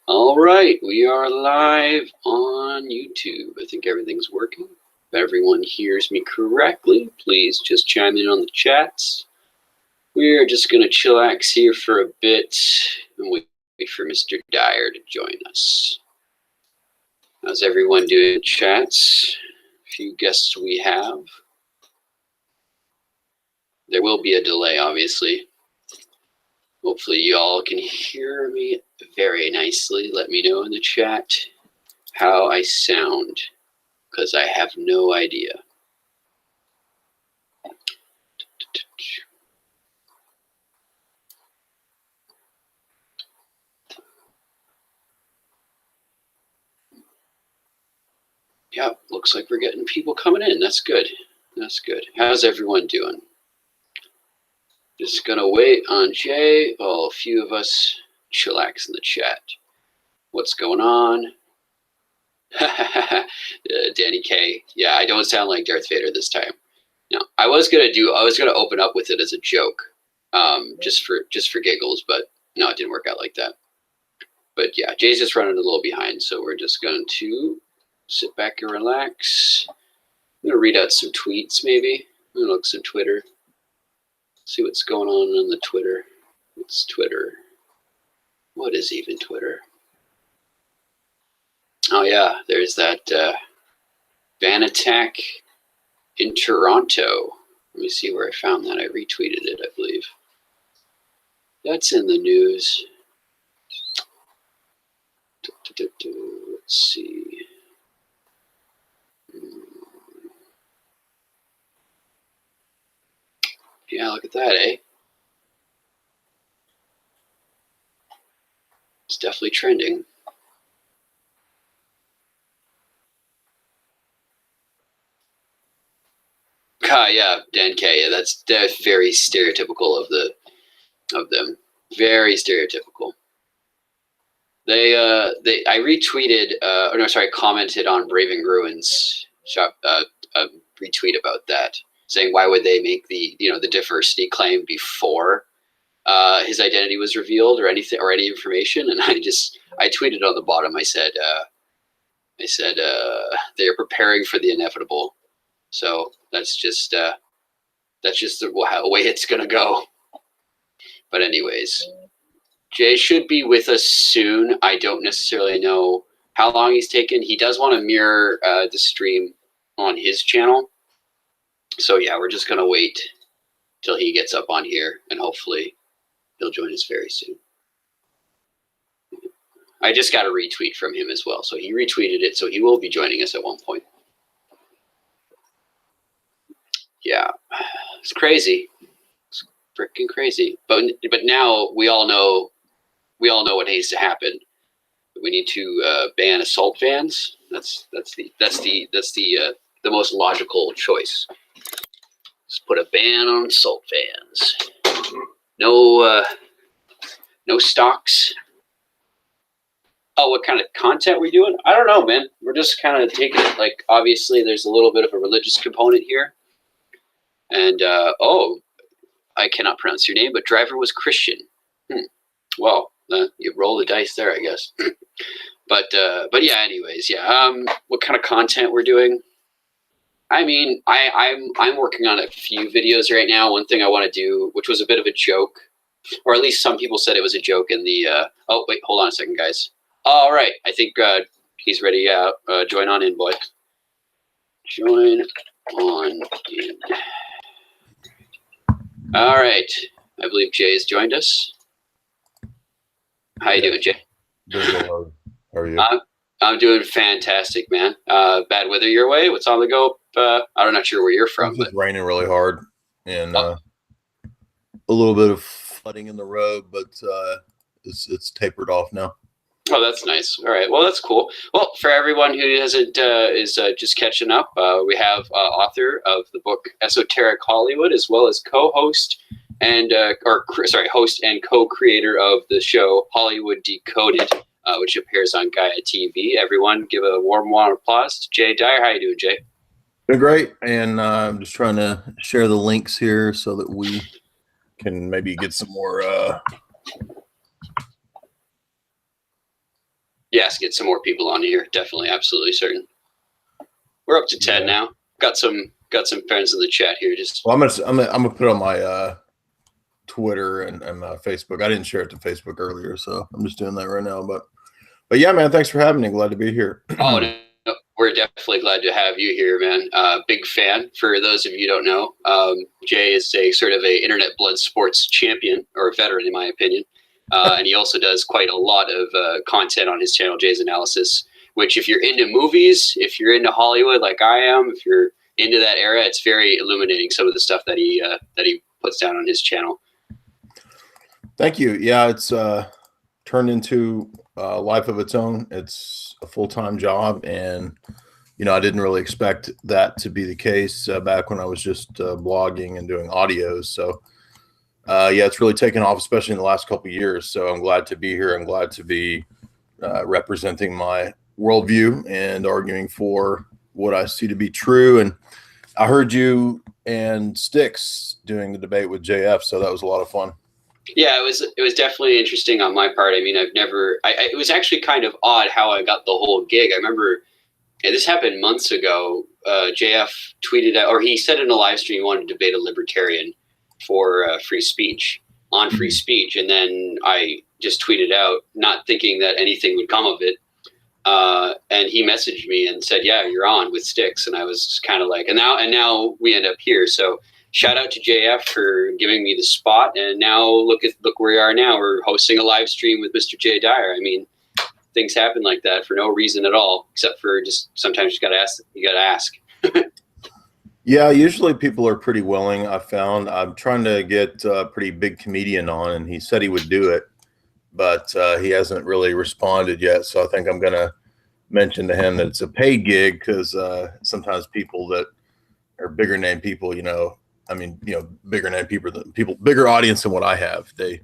All right, we are live on YouTube. I think everything's working. If everyone hears me correctly, please just chime in on the chats. We're just going to chillax here for a bit and wait for Mr. Dyer to join us. How's everyone doing in chats? A few guests we have. There will be a delay, obviously. Hopefully you all can hear me very nicely. Let me know in the chat how I sound, because I have no idea. Yep, looks like we're getting people coming in. That's good. That's good. How's everyone doing? Just gonna wait on Jay while a few of us chillax in the chat. What's going on? Danny K. Yeah, I don't sound like Darth Vader this time. No, I was gonna open up with it as a joke, just for giggles, but no, it didn't work out like that. But yeah, Jay's just running a little behind, so we're just going to sit back and relax. I'm gonna read out some tweets, maybe. I'm gonna look at some Twitter. See what's going on the Twitter. What's Twitter? What is even Twitter? Oh yeah, there's that van attack in Toronto. Let me see where I found that. I retweeted it, I believe. That's in the news. Let's see. Yeah, look at that, eh? It's definitely trending. Yeah, Dan K. Yeah, that's very stereotypical of them. Very stereotypical. I retweeted, commented on Braving Ruins retweet about that, saying why would they make the diversity claim before his identity was revealed or anything or any information, and I tweeted on the bottom. I said they're preparing for the inevitable. So that's just the way it's gonna go. But anyways, Jay should be with us soon. I don't necessarily know how long he's taken. He does want to mirror the stream on his channel. So yeah, we're just gonna wait till he gets up on here, and hopefully he'll join us very soon. I just got a retweet from him as well, so he retweeted it, so he will be joining us at one point. Yeah, it's crazy. It's freaking crazy. But now we all know what needs to happen. We need to ban assault vans. That's the most logical choice. Just put a ban on assault vans. No stocks. Oh, what kind of content we're doing? I don't know, man. We're just kind of taking it like, obviously there's a little bit of a religious component here. And, I cannot pronounce your name, but driver was Christian. Well, you roll the dice there, I guess. But yeah, anyways, yeah. What kind of content we're doing? I mean, I'm working on a few videos right now. One thing I want to do, which was a bit of a joke, or at least some people said it was a joke in the, oh, wait, hold on a second, guys. All right, I think he's ready. Join on in, boy. Join on in. All right, I believe Jay has joined us. How you doing, Jay? Doing well. How are you? I'm doing fantastic, man. Bad weather your way? What's on the go? I'm not sure where you're from. It's raining really hard, and a little bit of flooding in the road, but it's tapered off now. Oh, that's nice. All right. Well, that's cool. Well, for everyone who isn't is just catching up, we have author of the book Esoteric Hollywood, as well as host and co-creator of the show Hollywood Decoded, which appears on Gaia TV. Everyone, give a warm round of applause to Jay Dyer. How you doing, Jay? Doing great, and I'm just trying to share the links here so that we can maybe get some more Yes, get some more people on here. Definitely, absolutely certain. We're up to 10 now. Got some friends in the chat here. Just well, I'm gonna put on my Twitter and Facebook. I didn't share it to Facebook earlier, so I'm just doing that right now. But yeah, man, thanks for having me. Glad to be here. Oh, no, we're definitely glad to have you here, man. Big fan. For those of you who don't know, Jay is a sort of a internet blood sports champion, or a veteran, in my opinion. And he also does quite a lot of content on his channel, Jay's Analysis, which if you're into movies, if you're into Hollywood like I am, if you're into that era, it's very illuminating, some of the stuff that he puts down on his channel. Thank you. Yeah, it's turned into a life of its own. It's a full-time job, and I didn't really expect that to be the case back when I was just blogging and doing audios. So yeah, it's really taken off, especially in the last couple of years. So I'm glad to be here. I'm glad to be representing my worldview and arguing for what I see to be true. And I heard you and Styx doing the debate with JF, so that was a lot of fun. Yeah, it was definitely interesting on my part. I mean, it was actually kind of odd how I got the whole gig. I remember this happened months ago. JF tweeted out, or he said in a live stream, he wanted to debate a libertarian for free speech, on free speech. And then I just tweeted out, not thinking that anything would come of it. And he messaged me and said, yeah, you're on with Styx. And I was kind of like, and now we end up here. So shout out to JF for giving me the spot. And now look where we are now. We're hosting a live stream with Mr. Jay Dyer. I mean, things happen like that for no reason at all, except for just sometimes you gotta ask. Yeah, usually people are pretty willing. I found I'm trying to get a pretty big comedian on, and he said he would do it, but he hasn't really responded yet. So I think I'm gonna mention to him that it's a paid gig, because sometimes people that are bigger name people, bigger name people, bigger audience than what I have, they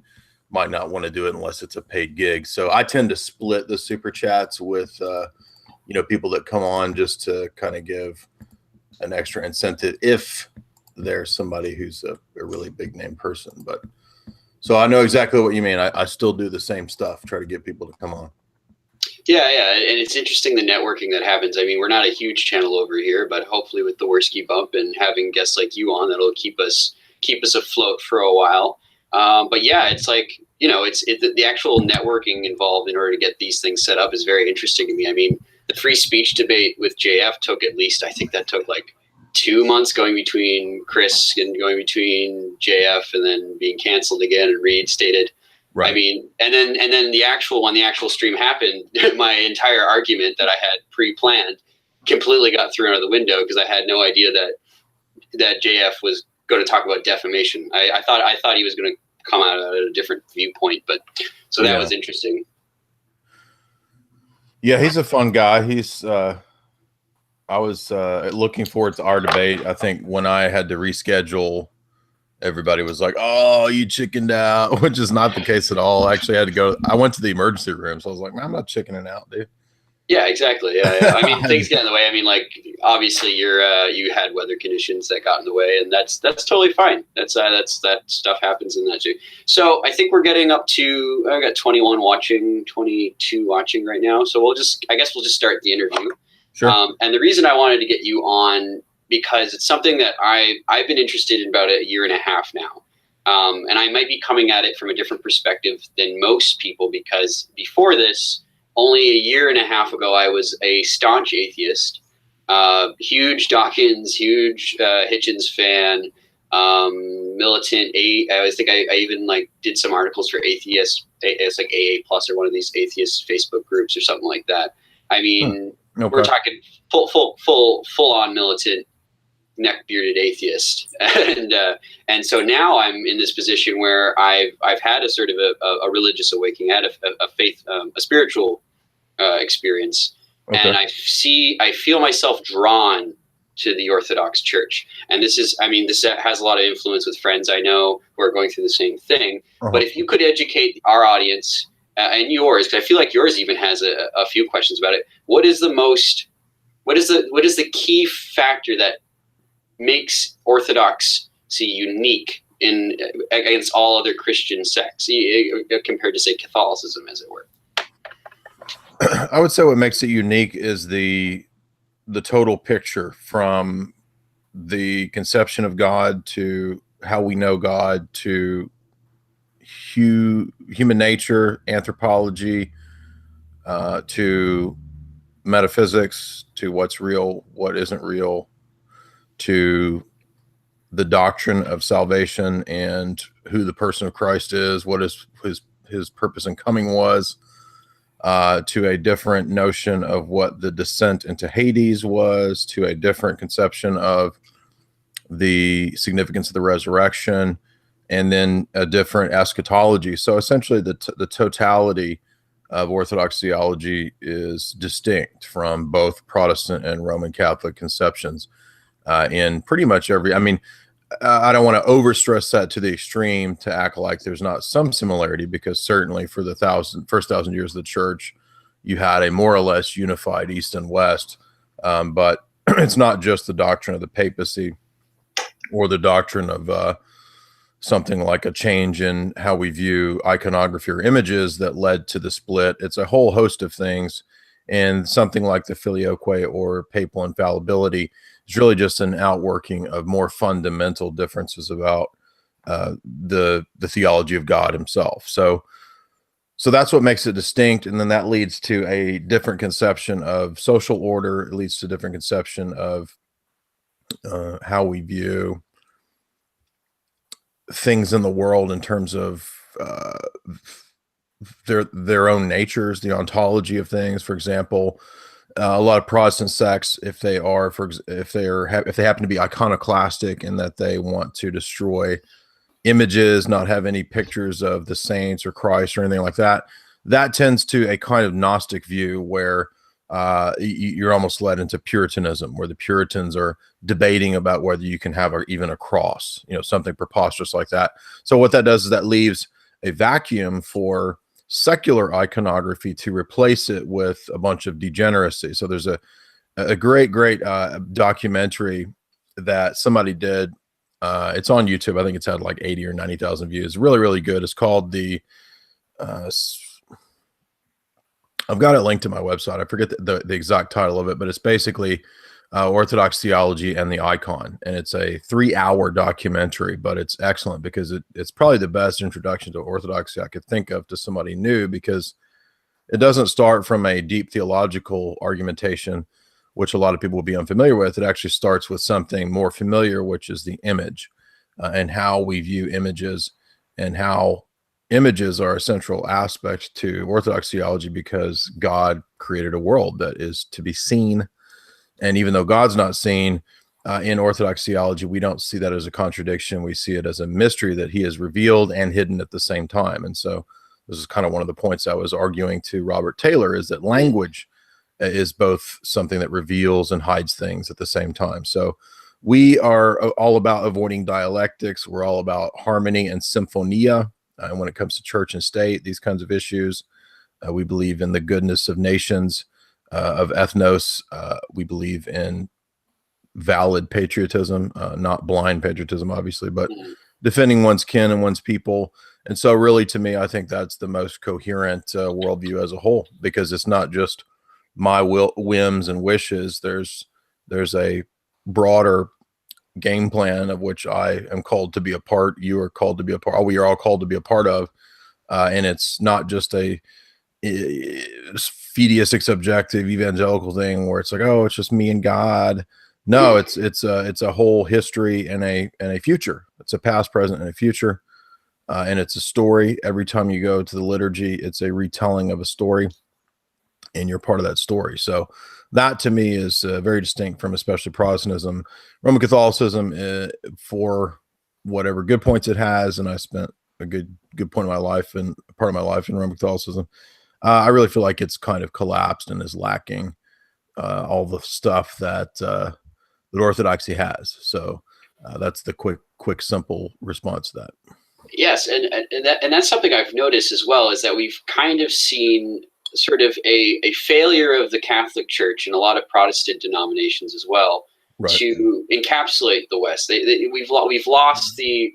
might not want to do it unless it's a paid gig. So I tend to split the super chats with, people that come on just to kind of give an extra incentive if there's somebody who's a really big name person. But so I know exactly what you mean. I still do the same stuff, try to get people to come on. Yeah, and it's interesting the networking that happens. I mean, we're not a huge channel over here, but hopefully with the Worski Bump and having guests like you on, that'll keep us afloat for a while. But yeah, it's like, the actual networking involved in order to get these things set up is very interesting to me. I mean, the free speech debate with JF took at least, I think that took like 2 months, going between Chris and going between JF and then being canceled again and reinstated. Right. I mean, and then when the actual stream happened, my entire argument that I had pre-planned completely got thrown out of the window, because I had no idea that JF was going to talk about defamation. I thought he was going to come out at a different viewpoint, but so that was interesting. Yeah, he's a fun guy. He's I was looking forward to our debate. I think when I had to reschedule, everybody was like, "Oh, you chickened out," which is not the case at all. I actually had to go. I went to the emergency room, so I was like, "Man, I'm not chickening out, dude." Yeah, exact.ly. Yeah. I mean, things get in the way. I mean, like, obviously, you had weather conditions that got in the way, and that's totally fine. That stuff happens in that too. So I think we're getting up to, I got 21 watching, 22 watching right now. So I guess we'll just start the interview. Sure. And the reason I wanted to get you on, because it's something that I've been interested in about a year and a half now. And I might be coming at it from a different perspective than most people, because before this, only a year and a half ago, I was a staunch atheist, huge Dawkins, huge Hitchens fan, militant. I think I even did some articles for atheists. It's like AA Plus or one of these atheist Facebook groups or something like that. I mean, we're talking full on militant, neck bearded atheist, and so now I'm in this position where I've had a sort of a religious awakening, had a faith, a spiritual experience, and I feel myself drawn to the Orthodox Church, and this has a lot of influence with friends I know who are going through the same thing. But if you could educate our audience and yours, because I feel like yours even has a few questions about it. What is the key factor that makes Orthodoxy unique against all other Christian sects, compared to, say, Catholicism, as it were? I would say what makes it unique is the total picture, from the conception of God to how we know God to human nature, anthropology, to metaphysics, to what's real, what isn't real, to the doctrine of salvation and who the person of Christ is, what his purpose in coming was, to a different notion of what the descent into Hades was, to a different conception of the significance of the resurrection, and then a different eschatology. So essentially the totality of Orthodox theology is distinct from both Protestant and Roman Catholic conceptions in pretty much every, I mean, I don't want to overstress that to the extreme to act like there's not some similarity, because certainly for the first thousand years of the church, you had a more or less unified East and West. But it's not just the doctrine of the papacy or the doctrine of something like a change in how we view iconography or images that led to the split. It's a whole host of things. And something like the filioque or papal infallibility is really just an outworking of more fundamental differences about the theology of God himself. So that's what makes it distinct. And then that leads to a different conception of social order. It leads to a different conception of how we view things in the world in terms of their own natures, the ontology of things. For example, a lot of Protestant sects, if they happen to be iconoclastic in that they want to destroy images, not have any pictures of the saints or Christ or anything like that, that tends to a kind of Gnostic view where you're almost led into Puritanism, where the Puritans are debating about whether you can have even a cross, something preposterous like that. So what that does is that leaves a vacuum for secular iconography to replace it with a bunch of degeneracy. So there's a great documentary that somebody did. It's on YouTube. I think it's had like 80 or 90,000 views. Really, really good. It's called I've got it linked to my website. I forget the exact title of it, but it's basically Orthodox theology and the icon. And it's a 3-hour documentary, but it's excellent because it's probably the best introduction to Orthodoxy I could think of to somebody new, because it doesn't start from a deep theological argumentation, which a lot of people will be unfamiliar with. It actually starts with something more familiar, which is the image and how we view images, and how images are a central aspect to Orthodox theology, because God created a world that is to be seen. And even though God's not seen, in Orthodox theology, we don't see that as a contradiction. We see it as a mystery that he has revealed and hidden at the same time. And so this is kind of one of the points I was arguing to Robert Taylor, is that language is both something that reveals and hides things at the same time. So we are all about avoiding dialectics. We're all about harmony and symphonia. And when it comes to church and state, these kinds of issues, we believe in the goodness of nations, of ethnos. We believe in valid patriotism, not blind patriotism, obviously, but defending one's kin and one's people. And so really, to me, I think that's the most coherent worldview as a whole, because it's not just my whims and wishes. There's a broader game plan of which I am called to be a part. You are called to be a part. We are all called to be a part of. And it's not just a fideistic, subjective, evangelical thing where it's like, oh, it's just me and God. No, it's a whole history and a future. It's a past, present, and a future. And it's a story. Every time you go to the liturgy, it's a retelling of a story, and you're part of that story. So that to me is very distinct from especially Protestantism. Roman Catholicism, for whatever good points it has, and I spent a good point of my life and part of my life in Roman Catholicism, I really feel like it's kind of collapsed and is lacking all the stuff that Orthodoxy has. So that's the quick, simple response to that. Yes, and that's something I've noticed as well, is that we've kind of seen sort of a failure of the Catholic Church and a lot of Protestant denominations as well, right, to encapsulate the West. We've lost the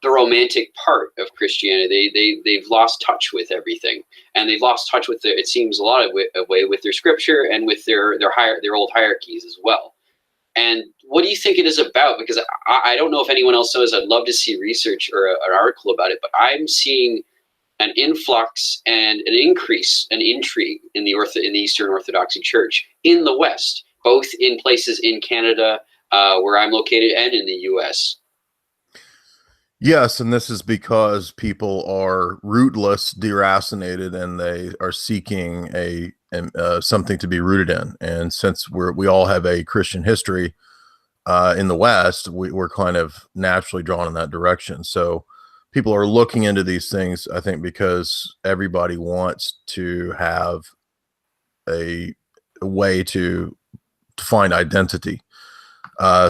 the romantic part of Christianity. They've lost touch with everything, and they've lost touch with it seems a lot of way with their scripture and with their old hierarchies as well. And what do you think it is about? Because I don't know if anyone else knows. I'd love to see research or an article about it, but I'm seeing an influx and an increase, an intrigue in the Eastern Orthodoxy Church in the West, both in places in Canada, where I'm located, and in the U.S. Yes, and this is because people are rootless, deracinated, and they are seeking something to be rooted in. And since we all have a Christian history in the West, we're kind of naturally drawn in that direction. So people are looking into these things, I think, because everybody wants to have a way to find identity.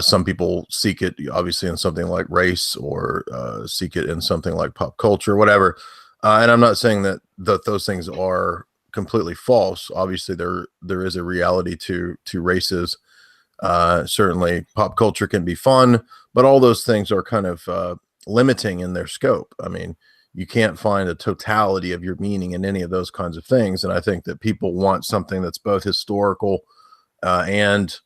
Some people seek it obviously in something like race, or seek it in something like pop culture, whatever. And I'm not saying that those things are completely false. Obviously, there is a reality to races. Certainly, pop culture can be fun, but all those things are kind of limiting in their scope. I mean, you can't find a totality of your meaning in any of those kinds of things. And I think that people want something that's both historical and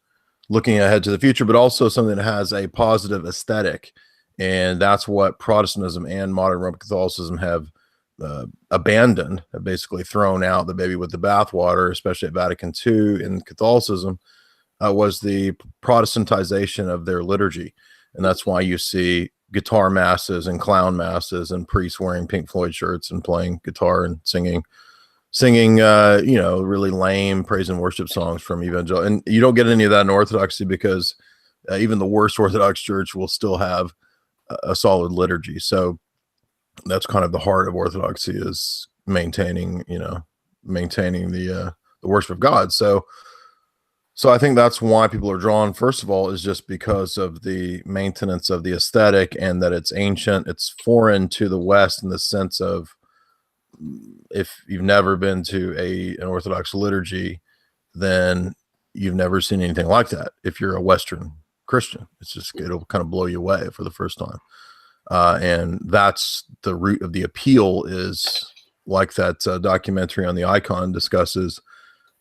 looking ahead to the future, but also something that has a positive aesthetic. And that's what Protestantism and modern Roman Catholicism have abandoned, have basically thrown out the baby with the bathwater, especially at Vatican II in Catholicism, was the Protestantization of their liturgy. And that's why you see guitar masses and clown masses and priests wearing Pink Floyd shirts and playing guitar and singing really lame praise and worship songs from evangelical. And you don't get any of that in Orthodoxy, because even the worst Orthodox church will still have a solid liturgy. So that's kind of the heart of Orthodoxy, is maintaining the worship of God. So I think that's why people are drawn, first of all, is just because of the maintenance of the aesthetic, and that it's ancient, it's foreign to the West, in the sense of, if you've never been to an Orthodox liturgy, then you've never seen anything like that. If you're a Western Christian, it'll kind of blow you away for the first time. And that's the root of the appeal, is like that documentary on the Icon discusses.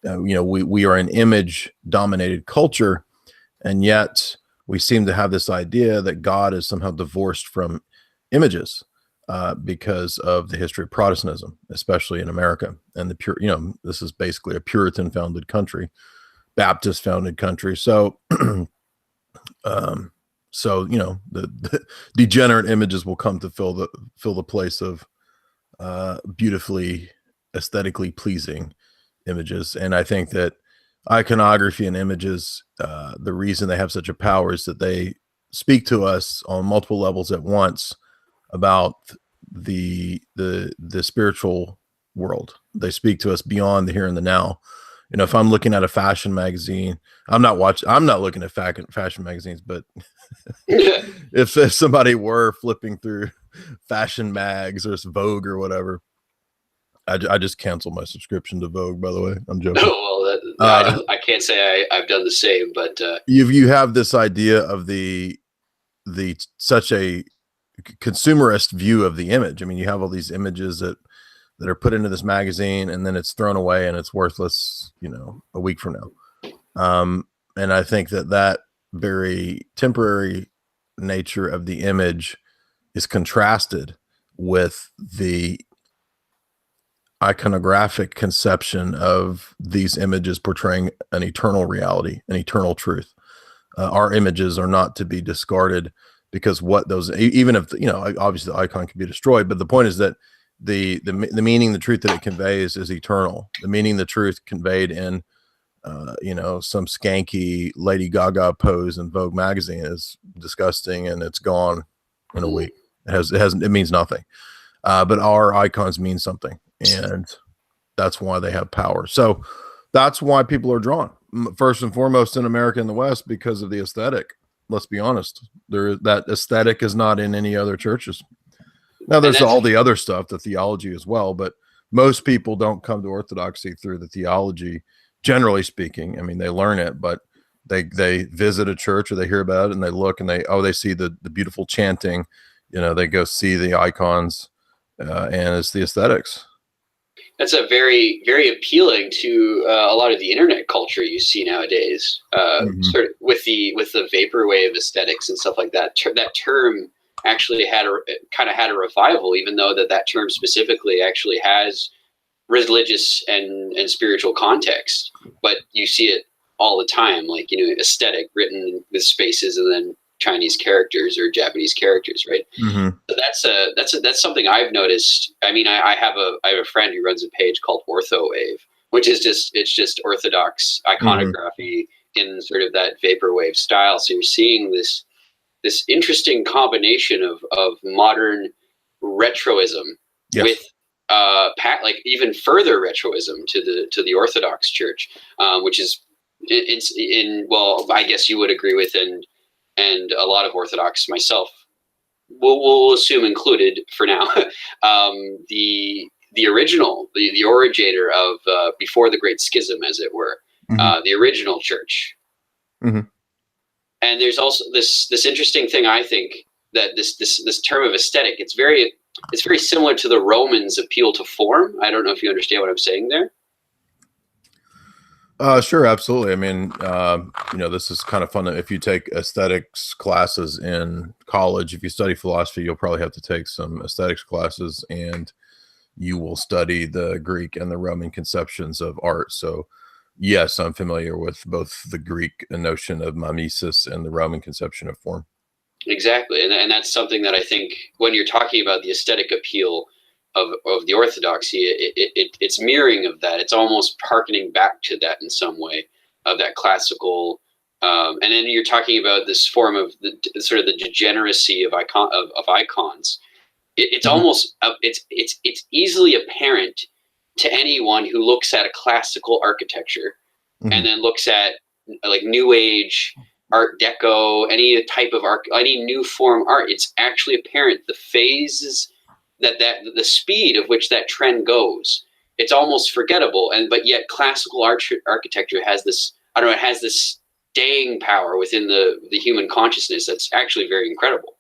We are an image dominated culture, and yet we seem to have this idea that God is somehow divorced from images. Because of the history of Protestantism, especially in America, and this is basically a Puritan founded country, Baptist founded country. So, the degenerate images will come to fill the place of beautifully, aesthetically pleasing images. And I think that iconography and images, the reason they have such a power is that they speak to us on multiple levels at once about the spiritual world. They speak to us beyond the here and the now. If I'm looking at a fashion magazine, I'm not looking at fashion magazines, but if somebody were flipping through fashion mags or Vogue or whatever, I just canceled my subscription to Vogue, by the way. I'm joking. Oh, well, I can't say I've done the same, but you have this idea of such a consumerist view of the image. I mean, you have all these images that are put into this magazine, and then it's thrown away and it's worthless, a week from now. And I think that very temporary nature of the image is contrasted with the iconographic conception of these images portraying an eternal reality, an eternal truth. Our images are not to be discarded, because what those, even if obviously the icon can be destroyed, but the point is that the meaning, the truth that it conveys is eternal. The meaning, the truth conveyed in some skanky Lady Gaga pose in Vogue magazine is disgusting, and it's gone in a week. It means nothing. But our icons mean something, and that's why they have power. So that's why people are drawn, first and foremost, in America and the West, because of the aesthetic. Let's be honest. That aesthetic is not in any other churches. Now, there's all the other stuff, the theology as well, but most people don't come to Orthodoxy through the theology, generally speaking. I mean, they learn it, but they visit a church, or they hear about it, and they look, and they see the beautiful chanting, they go see the icons, and it's the aesthetics. That's a very, very appealing to a lot of the internet culture you see nowadays. Sort of with the vaporwave aesthetics and stuff like that. That term actually had a revival, even though that term specifically actually has religious and spiritual context. But you see it all the time, like, aesthetic written with spaces and then Chinese characters or Japanese characters, right? So that's something I've noticed. I mean, I have a friend who runs a page called Orthowave, which is just Orthodox iconography in sort of that vaporwave style. So you're seeing this interesting combination of modern retroism with like even further retroism to the Orthodox Church, which is well, I guess you would agree with, and a lot of Orthodox, myself, we'll assume included for now, the original, the originator of before the Great Schism, as it were, the original church. And there's also this interesting thing, I think, that this term of aesthetic, it's very similar to the Romans' appeal to form. I don't know if you understand what I'm saying there. Sure, absolutely. I mean, this is kind of fun. If you take aesthetics classes in college, if you study philosophy, you'll probably have to take some aesthetics classes, and you will study the Greek and the Roman conceptions of art. So, yes, I'm familiar with both the Greek notion of mimesis and the Roman conception of form. Exactly, and that's something that I think when you're talking about the aesthetic appeal of the Orthodoxy, it's mirroring of that. It's almost hearkening back to that in some way, of that classical. And then you're talking about this form of the sort of the degeneracy of icons. It's almost it's easily apparent to anyone who looks at a classical architecture and then looks at like New Age, Art Deco, any type of art, any new form art. It's actually apparent the phases that the speed of which that trend goes. It's almost forgettable, but yet classical architecture has this, I don't know, it has this staying power within the human consciousness that's actually very incredible.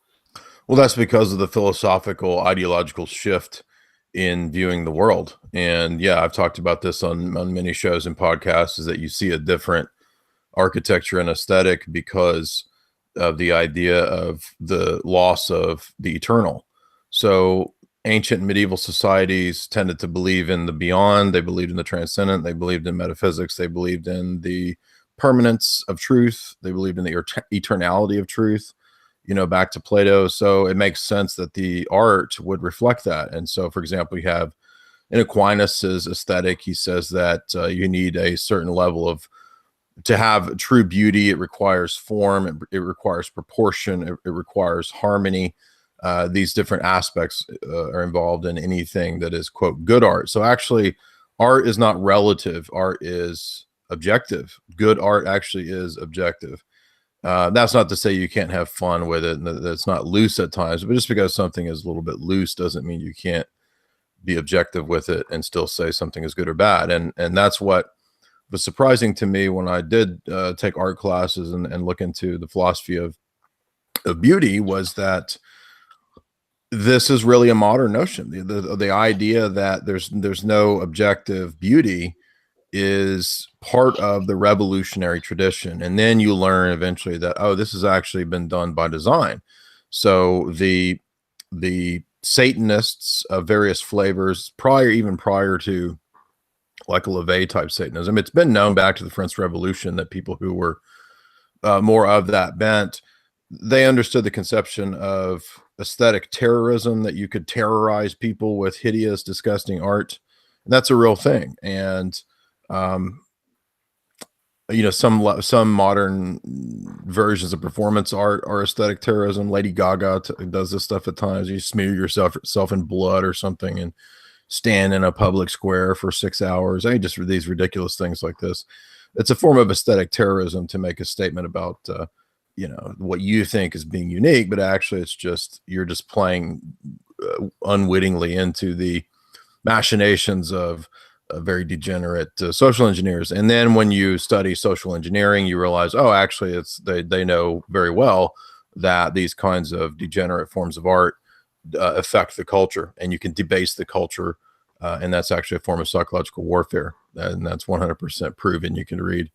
Well, that's because of the philosophical, ideological shift in viewing the world. And yeah, I've talked about this on many shows and podcasts, is that you see a different architecture and aesthetic because of the idea of the loss of the eternal. So ancient medieval societies tended to believe in the beyond. They believed in the transcendent. They believed in metaphysics. They believed in the permanence of truth. They believed in the eternality of truth, back to Plato. So it makes sense that the art would reflect that. And so, for example, you have in Aquinas's aesthetic, he says that you need a certain level of, to have true beauty, it requires form, it requires proportion, it requires harmony. These different aspects are involved in anything that is, quote, good art. So actually, art is not relative. Art is objective. Good art actually is objective. That's not to say you can't have fun with it and that it's not loose at times, but just because something is a little bit loose doesn't mean you can't be objective with it and still say something is good or bad. And that's what was surprising to me when I did take art classes and look into the philosophy of beauty, was that this is really a modern notion. The idea that there's no objective beauty is part of the revolutionary tradition. And then you learn eventually that, oh, this has actually been done by design. So the Satanists of various flavors, even prior to like a LaVey type Satanism, it's been known back to the French Revolution that people who were more of that bent, they understood the conception of aesthetic terrorism, that you could terrorize people with hideous, disgusting art. And that's a real thing. And some modern versions of performance art are aesthetic terrorism. Lady Gaga does this stuff at times. You smear yourself in blood or something and stand in a public square for 6 hours. I mean, just these ridiculous things like this. It's a form of aesthetic terrorism to make a statement about what you think is being unique, but actually it's just, you're just playing unwittingly into the machinations of very degenerate social engineers. And then when you study social engineering, you realize, oh, actually they know very well that these kinds of degenerate forms of art affect the culture, and you can debase the culture, and that's actually a form of psychological warfare, and that's 100% proven. You can read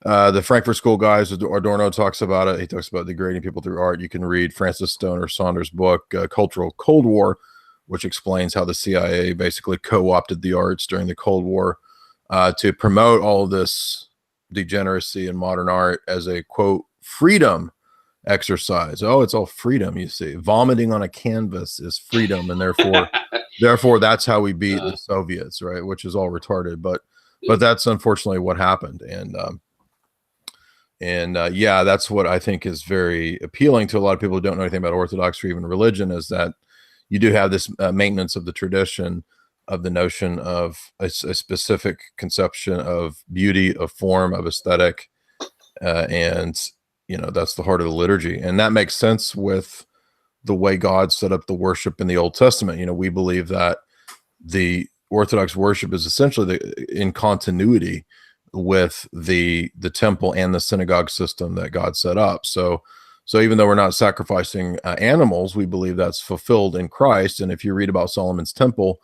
the Frankfurt School guys. Adorno talks about it. He talks about degrading people through art. You can read Francis Stoner Saunders' book, Cultural Cold War, which explains how the CIA basically co-opted the arts during the Cold War to promote all of this degeneracy in modern art as a, quote, freedom exercise. Oh, it's all freedom, you see. Vomiting on a canvas is freedom, and therefore that's how we beat the Soviets, right? Which is all retarded, but that's unfortunately what happened. And yeah, that's what I think is very appealing to a lot of people who don't know anything about Orthodox or even religion, is that you do have this maintenance of the tradition, of the notion of a specific conception of beauty, of form, of aesthetic, and that's the heart of the liturgy, and that makes sense with the way God set up the worship in the Old Testament. We believe that the Orthodox worship is essentially in continuity with the temple and the synagogue system that God set up. So even though we're not sacrificing animals, we believe that's fulfilled in Christ. And if you read about Solomon's temple,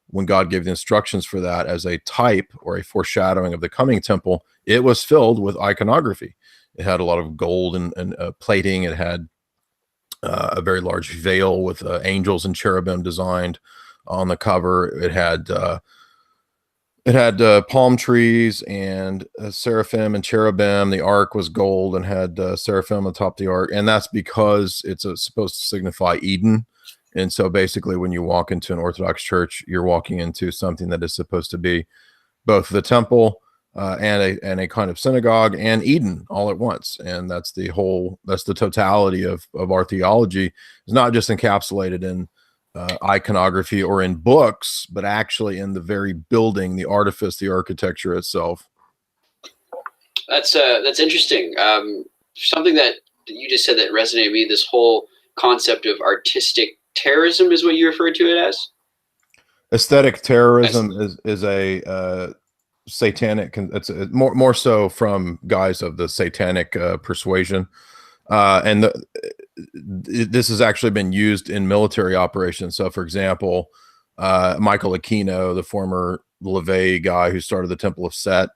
when God gave the instructions for that as a type or a foreshadowing of the coming temple, it was filled with iconography. It had a lot of gold and plating. It had a very large veil with angels and cherubim designed on the cover. It had palm trees and seraphim and cherubim. The ark was gold and had seraphim atop the ark, and that's because it's supposed to signify Eden. And so basically, when you walk into an Orthodox church, you're walking into something that is supposed to be both the temple and a kind of synagogue and Eden all at once. And that's the totality of our theology. It's not just encapsulated in iconography or in books, but actually in the very building, the artifice, the architecture itself. That's interesting. Something that you just said that resonated with me, this whole concept of artistic terrorism is what you referred to it as? Aesthetic terrorism is a satanic, it's more so from guys of the satanic persuasion. And this has actually been used in military operations. So, for example, Michael Aquino, the former LaVey guy who started the Temple of Set,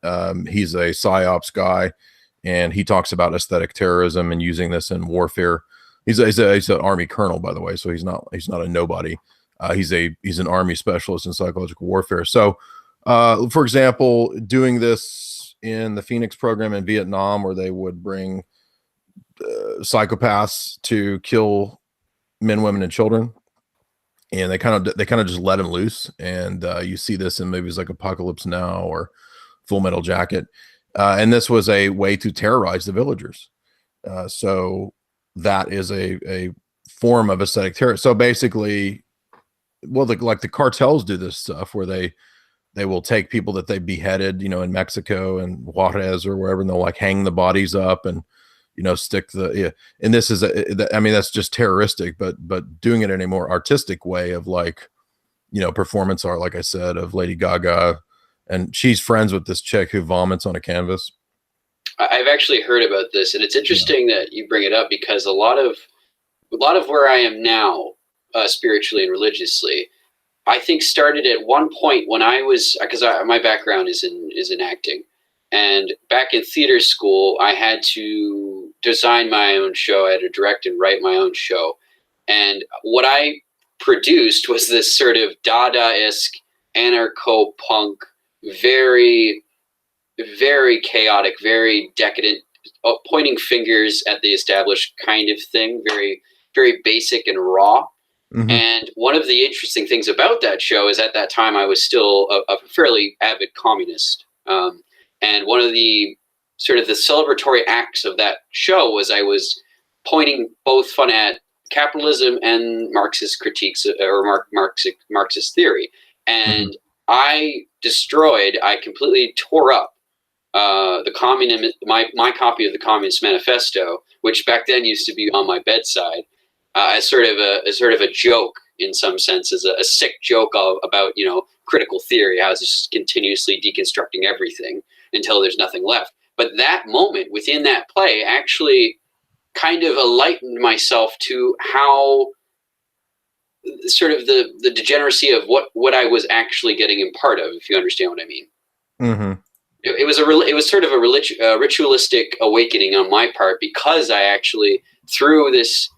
he's a PsyOps guy, and he talks about aesthetic terrorism and using this in warfare. He's an Army colonel, by the way, so he's not a nobody. He's an Army specialist in psychological warfare. So, for example, doing this in the Phoenix program in Vietnam, where they would bring psychopaths to kill men, women, and children, and they kind of just let them loose. And you see this in movies like Apocalypse Now or Full Metal Jacket. And this was a way to terrorize the villagers. So that is a form of aesthetic terror. So basically, well, like the cartels do this stuff where they will take people that they beheaded, in Mexico and Juarez or wherever, and they'll like hang the bodies up and stick and this is that's just terroristic, but doing it in a more artistic way of performance art, like I said, of Lady Gaga, and she's friends with this chick who vomits on a canvas. I've actually heard about this, and it's interesting that you bring it up, because a lot of where I am now, spiritually and religiously, I think started at one point when I was, because my background is in acting, and back in theater school, I had to design my own show. I had to direct and write my own show, and what I produced was this sort of Dada-esque, anarcho-punk, very, very chaotic, very decadent, pointing fingers at the established kind of thing, very, very basic and raw. Mm-hmm. And one of the interesting things about that show is at that time I was still a fairly avid communist. And one of the sort of the celebratory acts of that show was I was pointing both fun at capitalism and Marxist critiques or Marxist theory. And mm-hmm. I completely tore up my copy of the Communist Manifesto, which back then used to be on my bedside, as sort of a joke in some sense, as a sick joke about critical theory, how it's just continuously deconstructing everything until there's nothing left. But that moment within that play actually kind of enlightened myself to how sort of the degeneracy of what I was actually getting in part of, if you understand what I mean. Mm-hmm. It was sort of a ritualistic awakening on my part, because I actually, through this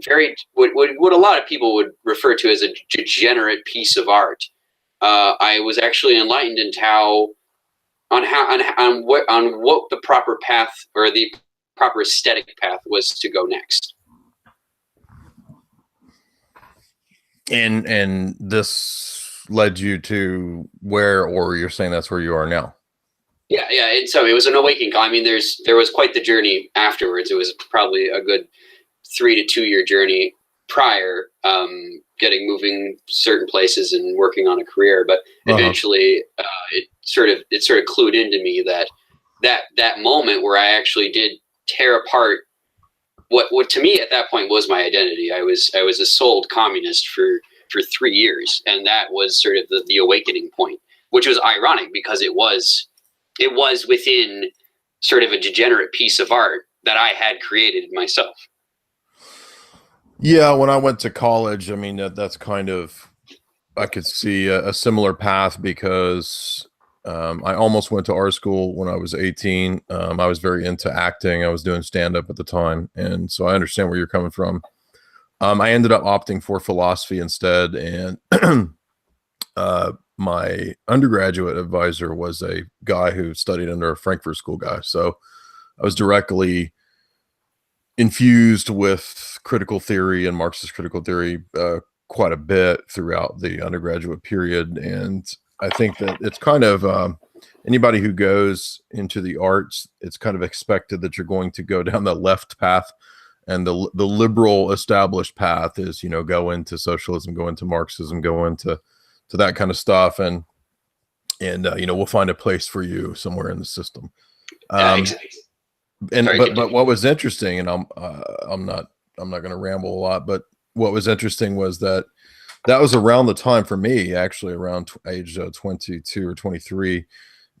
very what a lot of people would refer to as a degenerate piece of art, I was actually enlightened into on what the proper path, or the proper aesthetic path, was to go next. And this led you to where, or you're saying that's where you are now? Yeah. And so it was an awakening. I mean, there was quite the journey afterwards. It was probably a good 3 to 2 year journey prior, moving certain places and working on a career. But eventually, it sort of clued into me that moment where I actually did tear apart what to me at that point was my identity. I was a souled communist for 3 years, and that was sort of the awakening point, which was ironic because it was within sort of a degenerate piece of art that I had created myself. Yeah, when I went to college, I mean, that's kind of, I could see a similar path, because I almost went to art school when I was 18. I was very into acting. I was doing stand-up at the time, and so I understand where you're coming from. I ended up opting for philosophy instead, and my undergraduate advisor was a guy who studied under a Frankfurt School guy, so I was directly infused with critical theory and Marxist critical theory quite a bit throughout the undergraduate period. And I think that it's kind of anybody who goes into the arts, it's kind of expected that you're going to go down the left path, and the liberal established path is, go into socialism, go into Marxism, go into that kind of stuff, and we'll find a place for you somewhere in the system. Exactly. But what was interesting, and I'm not going to ramble a lot, but what was interesting was that was around the time for me, actually around age 22 or 23,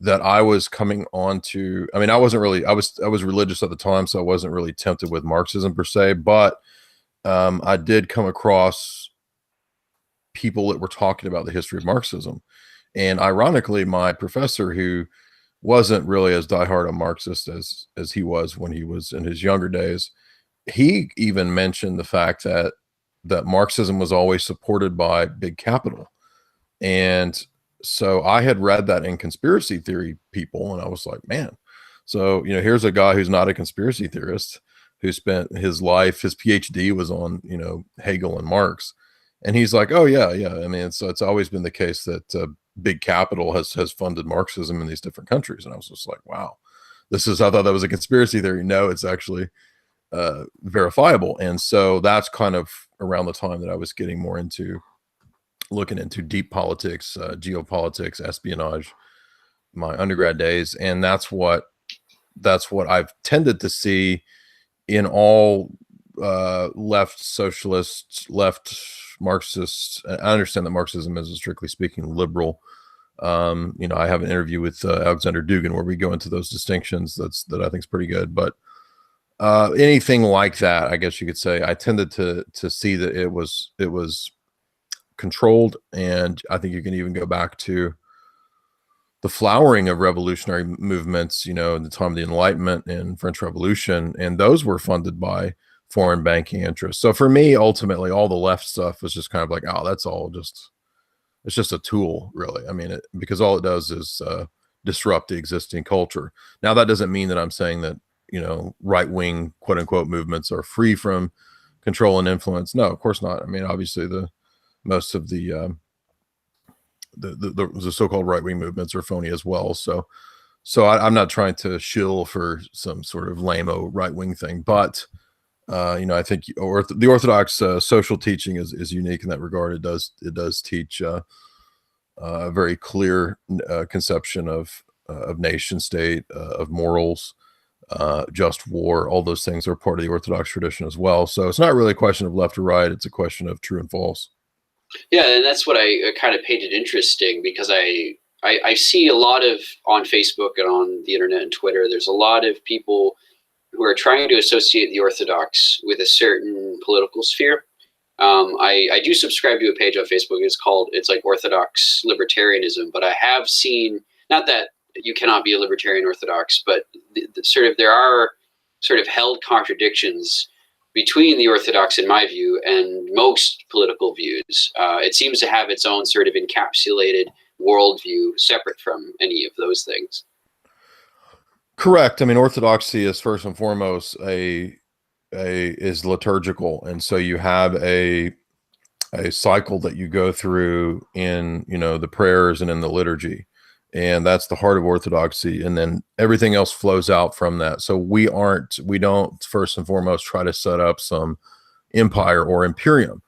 that I was coming on to. I mean, I was religious at the time, so I wasn't really tempted with Marxism per se, but I did come across people that were talking about the history of Marxism, and ironically, my professor, who wasn't really as diehard a Marxist as he was when he was in his younger days, he even mentioned the fact that Marxism was always supported by big capital. And so I had read that in conspiracy theory people, and I was like, man, so here's a guy who's not a conspiracy theorist, who spent his life, his PhD was on Hegel and Marx, and he's like, oh yeah. I mean, it's always been the case that big capital has funded Marxism in these different countries. And I was just like, wow, I thought that was a conspiracy theory. No, it's actually verifiable. And so that's kind of around the time that I was getting more into looking into deep politics, geopolitics, espionage, my undergrad days. And that's what I've tended to see in all left socialists, left Marxists. I understand that Marxism is, strictly speaking, liberal. I have an interview with Alexander Dugin where we go into those distinctions. That I think is pretty good. But anything like that, I guess you could say, I tended to see that it was controlled. And I think you can even go back to the flowering of revolutionary movements, in the time of the Enlightenment and French Revolution, and those were funded by foreign banking interests. So for me, ultimately, all the left stuff was just kind of like, oh, that's all it's just a tool, really. I mean, because all it does is disrupt the existing culture. Now, that doesn't mean that I'm saying that, right-wing, quote unquote, movements are free from control and influence. No, of course not. I mean, obviously most of the so-called right-wing movements are phony as well. So I'm not trying to shill for some sort of lame-o right-wing thing, but I think the Orthodox social teaching is unique in that regard. It does teach a very clear conception of nation state, of morals, just war. All those things are part of the Orthodox tradition as well. So it's not really a question of left or right. It's a question of true and false. Yeah, and that's what I kind of painted interesting, because I see a lot of, on Facebook and on the internet and Twitter, there's a lot of people who are trying to associate the Orthodox with a certain political sphere. I do subscribe to a page on Facebook. It's like Orthodox Libertarianism, but I have seen, not that you cannot be a libertarian Orthodox, but there are sort of held contradictions between the Orthodox, in my view, and most political views. It seems to have its own sort of encapsulated worldview separate from any of those things. Correct. I mean, Orthodoxy is first and foremost is liturgical, and so you have a cycle that you go through in, you know, the prayers and in the liturgy, and that's the heart of Orthodoxy, and then everything else flows out from that. So we don't first and foremost try to set up some empire or imperium.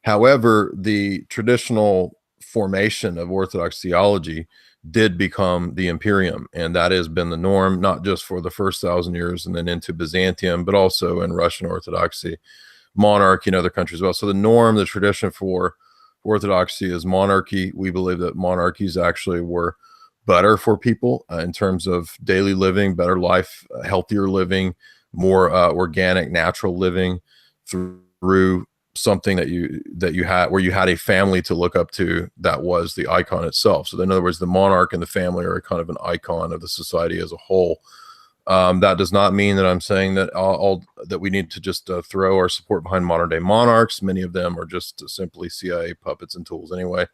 However, the traditional formation of Orthodox theology did become the imperium, and that has been the norm, not just for the first 1,000 years and then into Byzantium, but also in Russian Orthodoxy, monarchy in other countries as well. So the norm, the tradition for Orthodoxy is monarchy. We believe that monarchies actually were better for people in terms of daily living, better life, healthier living, more organic, natural living through something that you had, where you had a family to look up to that was the icon itself. So in other words, the monarch and the family are kind of an icon of the society as a whole. That does not mean that I'm saying that that we need to just throw our support behind modern day monarchs. Many of them are just simply CIA puppets and tools anyway,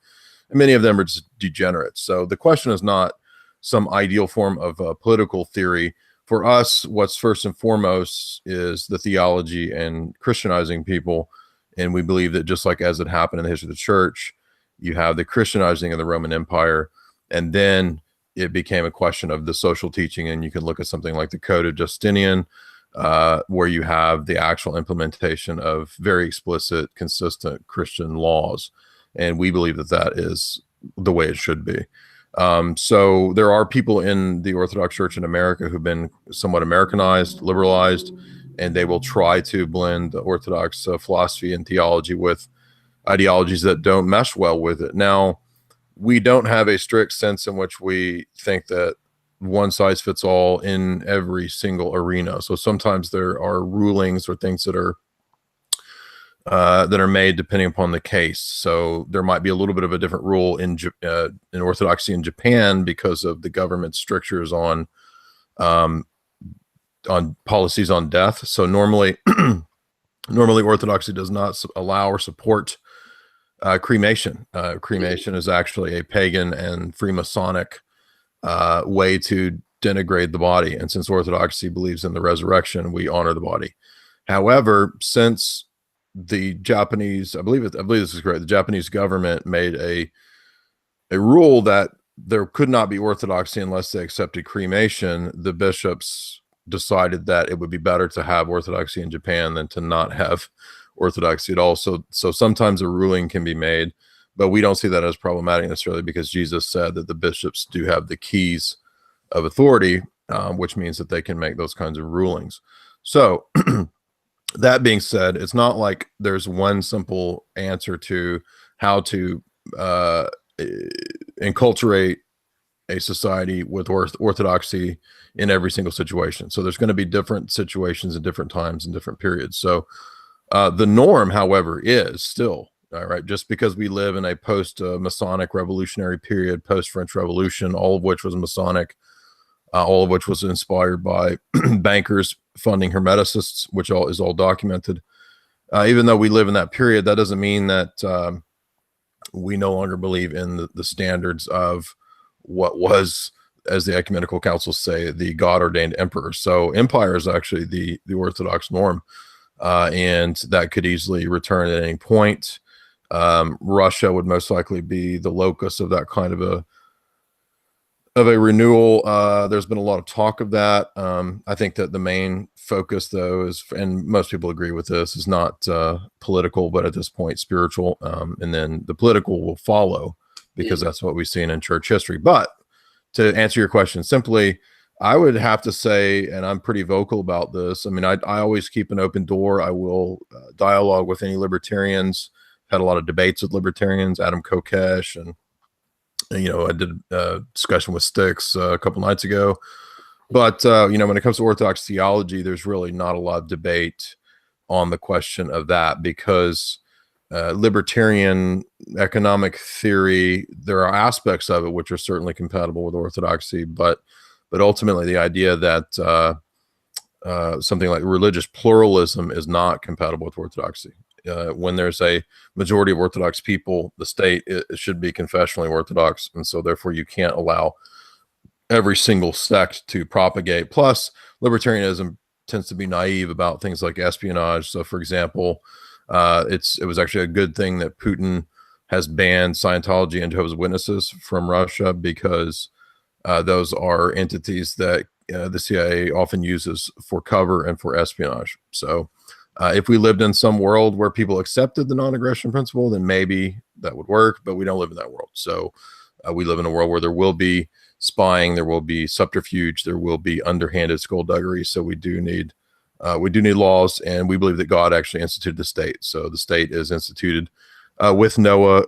and many of them are just degenerates. So the question is not some ideal form of political theory. For us, what's first and foremost is the theology and Christianizing people. And we believe that just like as it happened in the history of the church, you have the Christianizing of the Roman Empire, and then it became a question of the social teaching. And you can look at something like the Code of Justinian, where you have the actual implementation of very explicit, consistent Christian laws. And we believe that that is the way it should be. So there are people in the Orthodox Church in America who've been somewhat Americanized, liberalized, and they will try to blend the Orthodox philosophy and theology with ideologies that don't mesh well with it. Now, we don't have a strict sense in which we think that one size fits all in every single arena. So sometimes there are rulings or things that are made depending upon the case. So there might be a little bit of a different rule in Orthodoxy in Japan because of the government's strictures on policies on death. So normally Orthodoxy does not allow or support cremation. Cremation is actually a pagan and Freemasonic way to denigrate the body. And since Orthodoxy believes in the resurrection, we honor the body. However, since the Japanese, I believe this is correct, the Japanese government made a rule that there could not be Orthodoxy unless they accepted cremation, the bishops decided that it would be better to have Orthodoxy in Japan than to not have Orthodoxy at all. So sometimes a ruling can be made, but we don't see that as problematic necessarily, because Jesus said that the bishops do have the keys of authority, which means that they can make those kinds of rulings. So that being said, it's not like there's one simple answer to how to enculturate a society with Orthodoxy in every single situation. So there's going to be different situations at different times and different periods. So the norm, however, is still, all right, just because we live in a post-Masonic revolutionary period, post-French Revolution, all of which was Masonic, all of which was inspired by bankers funding Hermeticists, which is all documented. Even though we live in that period, that doesn't mean that we no longer believe in the standards of what was, as the ecumenical councils say, the God-ordained emperor. So empire is actually the Orthodox norm, and that could easily return at any point. Russia would most likely be the locus of that kind of a renewal. There's been a lot of talk of that. I think that the main focus, though, is, and most people agree with this, is not political, but at this point spiritual, and then the political will follow, because that's what we've seen in church history. But to answer your question simply, I would have to say, and I'm pretty vocal about this, I mean, I always keep an open door. I will dialogue with any libertarians. Had a lot of debates with libertarians, Adam Kokesh, and I did a discussion with Styx a couple nights ago. But when it comes to Orthodox theology, there's really not a lot of debate on the question of that, because libertarian economic theory. There are aspects of it which are certainly compatible with Orthodoxy, but ultimately the idea that something like religious pluralism is not compatible with Orthodoxy. When there's a majority of Orthodox people, the state it should be confessionally Orthodox, and so therefore you can't allow every single sect to propagate. Plus, libertarianism tends to be naive about things like espionage. So, for example, it was actually a good thing that Putin has banned Scientology and Jehovah's Witnesses from Russia, because those are entities that the CIA often uses for cover and for espionage. So if we lived in some world where people accepted the non-aggression principle, then maybe that would work, but we don't live in that world. So we live in a world where there will be spying, there will be subterfuge, there will be underhanded skullduggery. So we do need laws, and we believe that God actually instituted the state. So the state is instituted with Noah.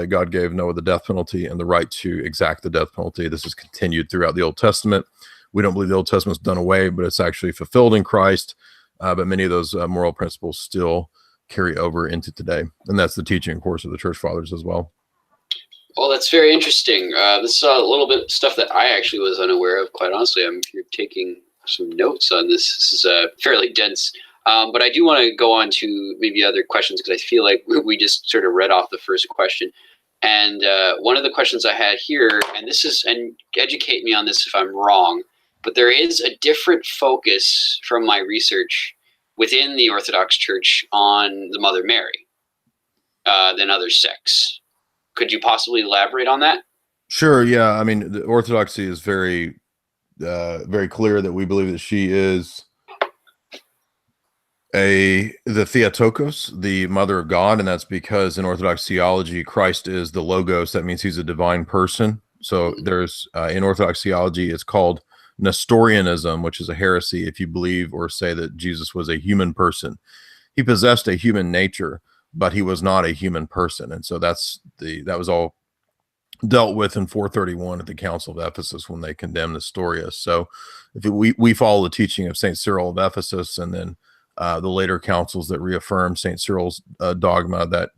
God gave Noah the death penalty and the right to exact the death penalty. This is continued throughout the Old Testament. We don't believe the Old Testament's done away, but it's actually fulfilled in Christ. But many of those moral principles still carry over into today. And that's the teaching, of course, of the church fathers as well. Well, that's very interesting. This is a little bit of stuff that I actually was unaware of, quite honestly. You're taking some notes on this. This is fairly dense. But I do want to go on to maybe other questions, because I feel like we just sort of read off the first question. And one of the questions I had here, and educate me on this if I'm wrong, but there is a different focus from my research within the Orthodox Church on the Mother Mary than other sects. Could you possibly elaborate on that? Sure. Yeah. I mean, the Orthodoxy is very, very clear that we believe that she is the Theotokos, the Mother of God, and that's because in Orthodox theology, Christ is the Logos. That means he's a divine person. So there's in Orthodox theology, it's called Nestorianism, which is a heresy if you believe or say that Jesus was a human person. He possessed a human nature, but he was not a human person. And so that was all dealt with in 431 at the Council of Ephesus when they condemned Nestorius. So if we follow the teaching of St. Cyril of Ephesus, and then the later councils that reaffirm St. Cyril's dogma that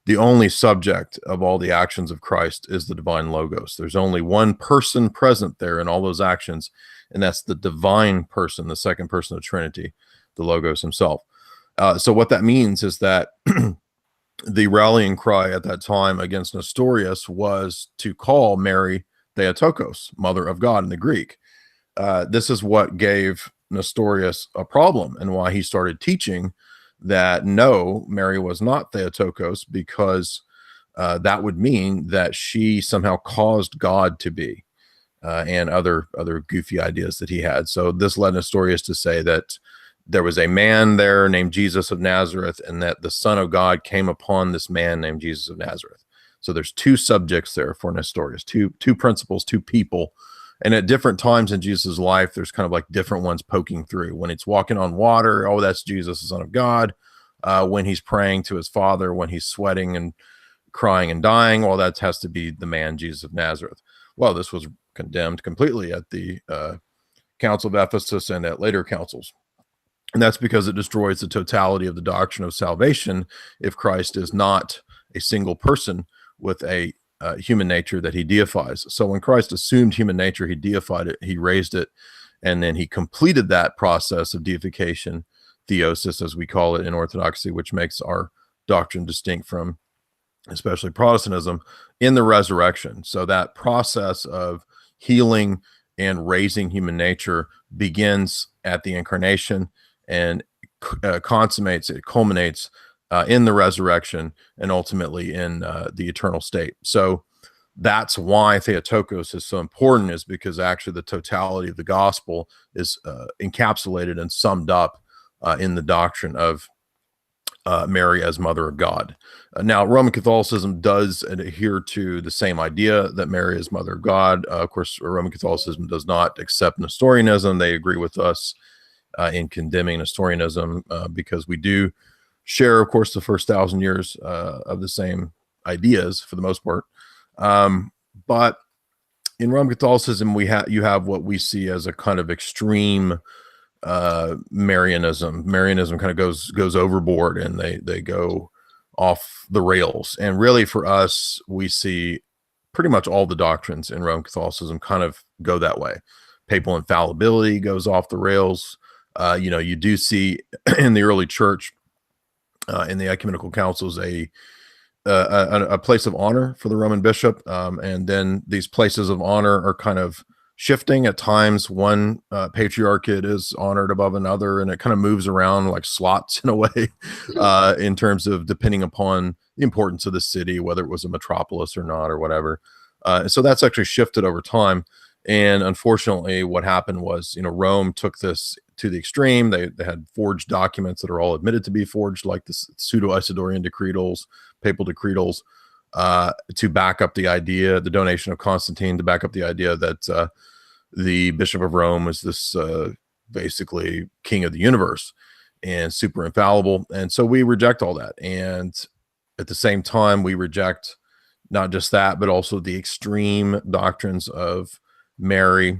the only subject of all the actions of Christ is the divine Logos. There's only one person present there in all those actions, and that's the divine person, the second person of the Trinity, the Logos himself. So what that means is that the rallying cry at that time against Nestorius was to call Mary Theotokos, Mother of God in the Greek. This is what gave Nestorius a problem, and why he started teaching that no, Mary was not Theotokos, because that would mean that she somehow caused God to be, and other goofy ideas that he had. So this led Nestorius to say that there was a man there named Jesus of Nazareth, and that the Son of God came upon this man named Jesus of Nazareth. So there's two subjects there for Nestorius, two principles, two people. And at different times in Jesus' life, there's kind of like different ones poking through. When it's walking on water, oh, that's Jesus, the Son of God. When he's praying to his Father, when he's sweating and crying and dying, well, that has to be the man Jesus of Nazareth. Well, this was condemned completely at the Council of Ephesus and at later councils. And that's because it destroys the totality of the doctrine of salvation if Christ is not a single person with a human nature that he deifies. So when Christ assumed human nature, he deified it, he raised it, and then he completed that process of deification, theosis, as we call it in Orthodoxy, which makes our doctrine distinct from especially Protestantism, in the resurrection. So that process of healing and raising human nature begins at the incarnation and culminates in the resurrection, and ultimately in the eternal state. So that's why Theotokos is so important, is because actually the totality of the gospel is encapsulated and summed up in the doctrine of Mary as Mother of God. Now, Roman Catholicism does adhere to the same idea that Mary is Mother of God. Of course, Roman Catholicism does not accept Nestorianism. They agree with us in condemning Nestorianism because we do share, of course, the first 1,000 years of the same ideas for the most part. But in Roman Catholicism, you have what we see as a kind of extreme Marianism. Marianism kind of goes overboard, and they go off the rails. And really for us, we see pretty much all the doctrines in Roman Catholicism kind of go that way. Papal infallibility goes off the rails. You do see in the early church, in the ecumenical councils, a place of honor for the Roman bishop, and then these places of honor are kind of shifting at times. One patriarchate is honored above another, and it kind of moves around like slots in a way, in terms of depending upon the importance of the city, whether it was a metropolis or not or whatever. So that's actually shifted over time. And unfortunately, what happened was, Rome took this to the extreme. They had forged documents that are all admitted to be forged, like the pseudo-Isidorian decretals, papal decretals, to back up the idea, the donation of Constantine, to back up the idea that the Bishop of Rome was this basically king of the universe and super infallible. And so we reject all that. And at the same time, we reject not just that, but also the extreme doctrines of Mary,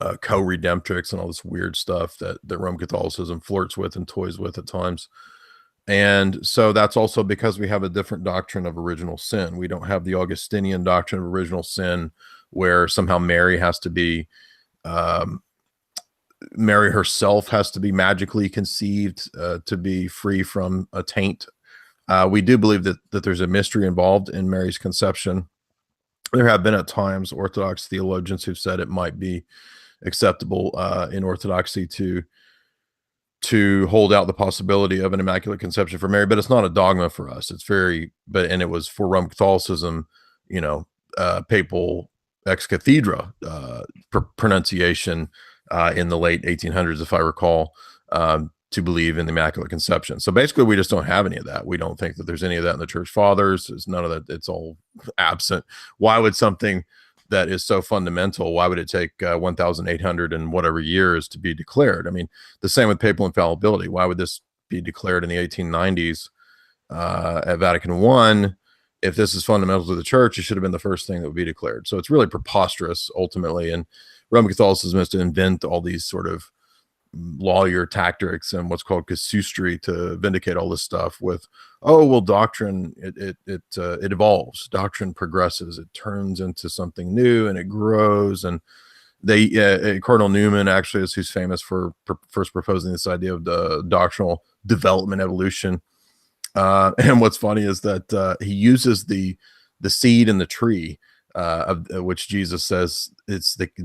co-redemptrix, and all this weird stuff that Roman Catholicism flirts with and toys with at times. And so that's also because we have a different doctrine of original sin. We don't have the Augustinian doctrine of original sin, where somehow Mary has to be, Mary herself has to be magically conceived to be free from a taint. We do believe that there's a mystery involved in Mary's conception. There have been at times Orthodox theologians who've said it might be acceptable in Orthodoxy to hold out the possibility of an immaculate conception for Mary, but it's not a dogma for us. And it was for Roman Catholicism, papal ex cathedra pronunciation in the late 1800s, if I recall, to believe in the Immaculate Conception. So basically, we just don't have any of that. We don't think that there's any of that in the Church Fathers. There's none of that. It's all absent. Why would something that is so fundamental, why would it take 1,800 and whatever years to be declared? I mean, the same with papal infallibility. Why would this be declared in the 1890s at Vatican I? If this is fundamental to the church, it should have been the first thing that would be declared. So it's really preposterous, ultimately. And Roman Catholicism has to invent all these sort of lawyer tactics and what's called casuistry to vindicate all this stuff with, doctrine, it evolves, doctrine progresses, it turns into something new and it grows. And they Cardinal Newman actually is who's famous for first proposing this idea of the doctrinal development evolution. And what's funny is that he uses the seed in the tree, of which Jesus says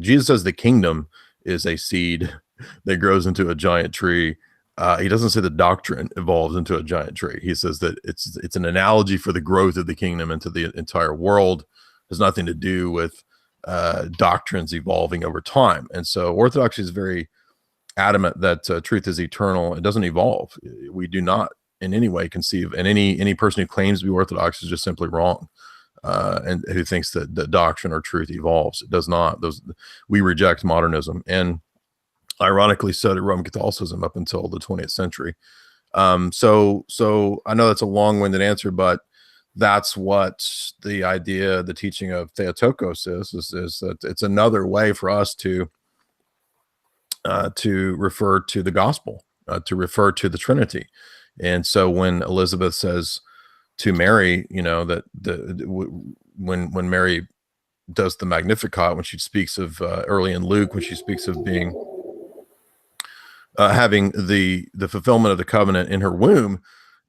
Jesus says the kingdom is a seed that grows into a giant tree. He doesn't say the doctrine evolves into a giant tree. He says that it's an analogy for the growth of the kingdom into the entire world. It has nothing to do with doctrines evolving over time. And so Orthodoxy is very adamant that truth is eternal. It doesn't evolve. We do not in any way conceive, and any person who claims to be Orthodox is just simply wrong. And who thinks that the doctrine or truth evolves. It does not. We reject modernism, and ironically so did Roman Catholicism up until the 20th century. So I know that's a long-winded answer, but that's what the teaching of Theotokos is that it's another way for us to refer to the gospel, to refer to the Trinity. And so when Elizabeth says to Mary, that when Mary does the Magnificat, when she speaks of early in Luke, when she speaks of being having the fulfillment of the covenant in her womb,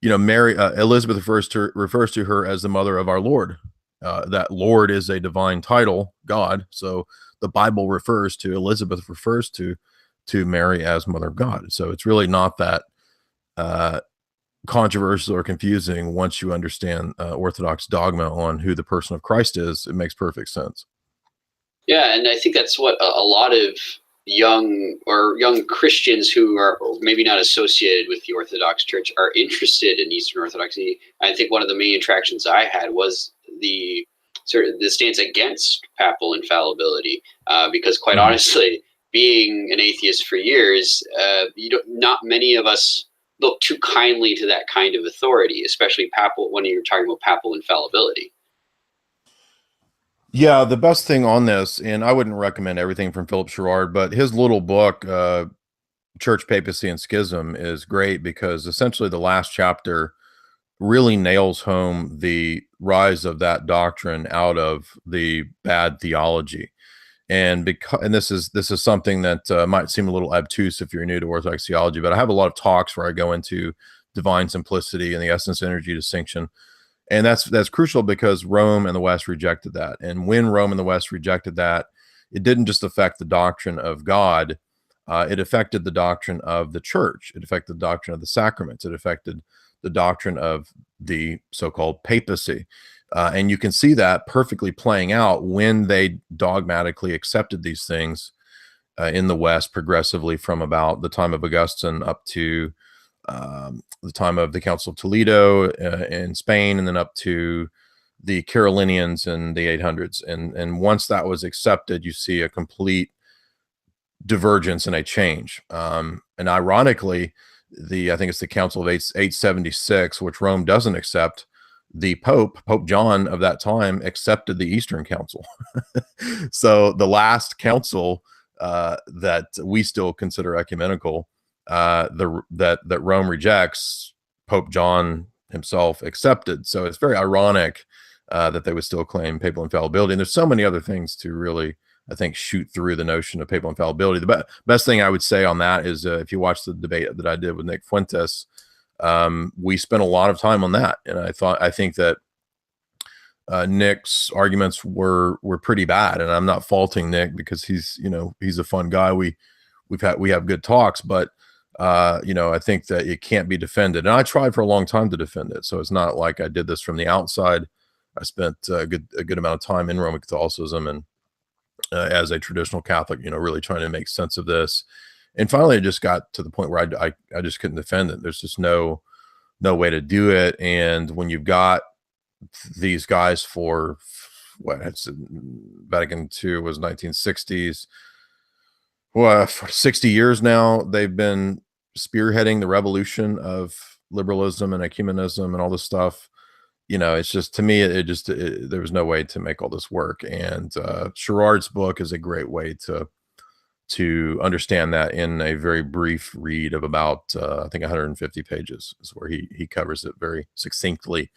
Mary, Elizabeth refers to her as the mother of our Lord. That Lord is a divine title, God. So the Bible Elizabeth refers to Mary as mother of God. So it's really not that controversial or confusing once you understand Orthodox dogma on who the person of Christ is. It makes perfect sense. Yeah, and I think that's what a lot of young Christians who are maybe not associated with the Orthodox Church are interested in Eastern Orthodoxy. I think one of the main attractions I had was the stance against papal infallibility, because quite honestly, being an atheist for years, not many of us look too kindly to that kind of authority, especially papal, when you're talking about papal infallibility. Yeah, the best thing on this, and I wouldn't recommend everything from Philip Sherrard, but his little book, Church, Papacy, and Schism, is great because essentially the last chapter really nails home the rise of that doctrine out of the bad theology. And this is something that might seem a little obtuse if you're new to Orthodox theology, but I have a lot of talks where I go into divine simplicity and the essence energy distinction, and that's crucial because Rome and the West rejected that. And when Rome and the West rejected that, it didn't just affect the doctrine of God, it affected the doctrine of the church. It affected the doctrine of the sacraments. It affected the doctrine of the so-called papacy. And you can see that perfectly playing out when they dogmatically accepted these things in the West progressively from about the time of Augustine up to the time of the Council of Toledo in Spain, and then up to the Carolinians in the 800s. And once that was accepted, you see a complete divergence and a change. And ironically, I think it's the Council of 876, which Rome doesn't accept. The Pope John of that time accepted the Eastern Council. So the last council that we still consider ecumenical, that Rome rejects, Pope John himself accepted. So it's very ironic that they would still claim papal infallibility. And there's so many other things to really, I think, shoot through the notion of papal infallibility. The best thing I would say on that is if you watch the debate that I did with Nick Fuentes, we spent a lot of time on that. And I think that Nick's arguments were pretty bad, and I'm not faulting Nick because he's a fun guy. We have good talks, but I think that it can't be defended. And I tried for a long time to defend it. So it's not like I did this from the outside. I spent a good amount of time in Roman Catholicism and as a traditional Catholic, really trying to make sense of this. And finally, it just got to the point where I just couldn't defend it. There's just no way to do it. And when you've got these guys for Vatican II was 1960s. Well, for 60 years now, they've been spearheading the revolution of liberalism and ecumenism and all this stuff. It's just, to me, there was no way to make all this work. And Sherrard's book is a great way to understand that in a very brief read of about, I think 150 pages is where he covers it very succinctly.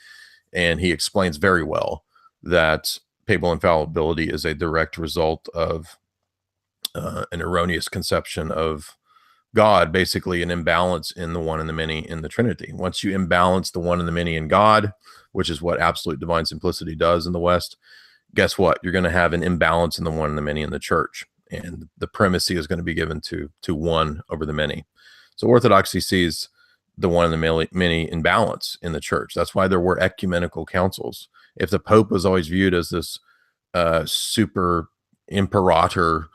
And he explains very well that papal infallibility is a direct result of an erroneous conception of God, basically an imbalance in the one and the many in the Trinity. Once you imbalance the one and the many in God, which is what absolute divine simplicity does in the West, guess what? You're going to have an imbalance in the one and the many in the church. And the primacy is going to be given to one over the many. So Orthodoxy sees the one and the many in balance in the church. That's why there were ecumenical councils. If the Pope was always viewed as this super imperator,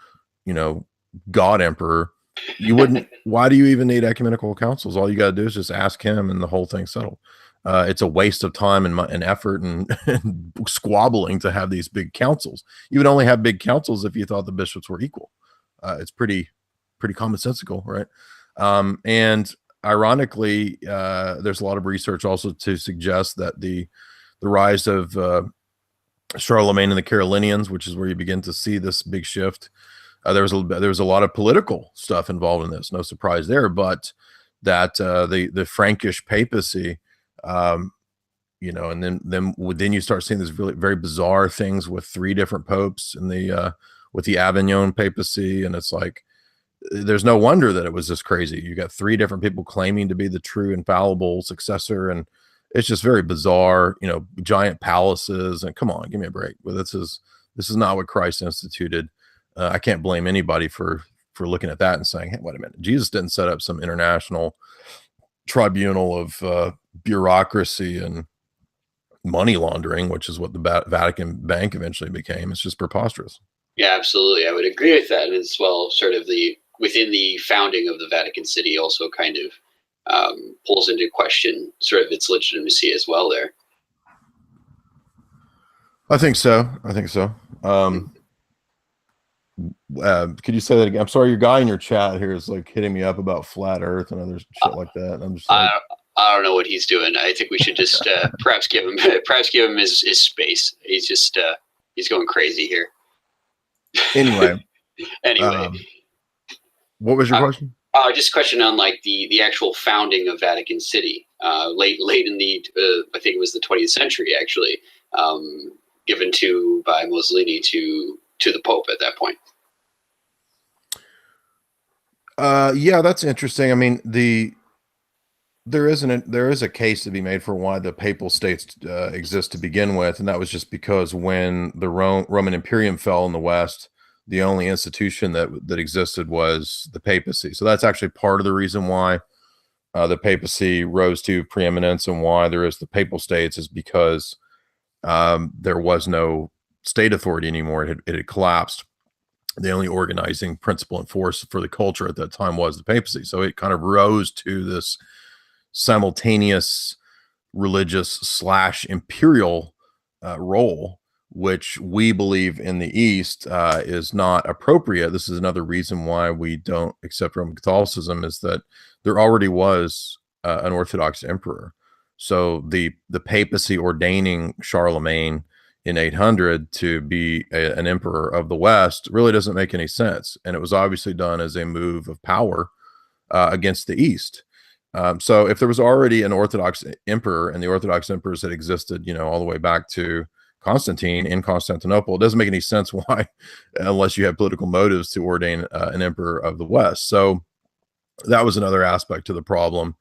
God emperor, you wouldn't. Why do you even need ecumenical councils? All you got to do is just ask him, and the whole thing's settled. It's a waste of time and effort and squabbling to have these big councils. You would only have big councils if you thought the bishops were equal. It's pretty commonsensical, right? And ironically, there's a lot of research also to suggest that the rise of Charlemagne and the Carolinians, which is where you begin to see this big shift. There was a lot of political stuff involved in this. No surprise there, but that the Frankish papacy, and then you start seeing these really very bizarre things with 3 different popes and with the Avignon papacy, and it's like there's no wonder that it was this crazy. You got 3 different people claiming to be the true infallible successor, and it's just very bizarre. Giant palaces, and come on, give me a break. Well, this is not what Christ instituted. I can't blame anybody for looking at that and saying, hey, wait a minute, Jesus didn't set up some international tribunal of bureaucracy and money laundering, which is what the Vatican Bank eventually became. It's just preposterous. Yeah, absolutely. I would agree with that as well. Sort of within the founding of the Vatican City also kind of pulls into question sort of its legitimacy as well there. I think so. Could you say that again? I'm sorry, your guy in your chat here is like hitting me up about flat Earth and other shit like that. And I'm just like, I don't know what he's doing. I think we should just perhaps give him his space. He's just he's going crazy here. Anyway, what was your question? Just a question on like the actual founding of Vatican City. late in the I think it was the 20th century actually, given by Mussolini to the Pope at that point. Yeah, that's interesting. I mean, there is a case to be made for why the papal states exist to begin with, and that was just because when the Roman Imperium fell in the West, the only institution that existed was the papacy. So that's actually part of the reason why the papacy rose to preeminence and why there is the papal states, is because there was no state authority anymore. It had collapsed. The only organizing principle and force for the culture at that time was the papacy. So it kind of rose to this simultaneous religious / imperial role, which we believe in the East is not appropriate. This is another reason why we don't accept Roman Catholicism, is that there already was an Orthodox emperor. So the papacy ordaining Charlemagne in 800 to be an emperor of the West really doesn't make any sense. And it was obviously done as a move of power against the East. So if there was already an Orthodox emperor, and the Orthodox emperors had existed, all the way back to Constantine in Constantinople, it doesn't make any sense why, unless you have political motives, to ordain an emperor of the West. So that was another aspect to the problem.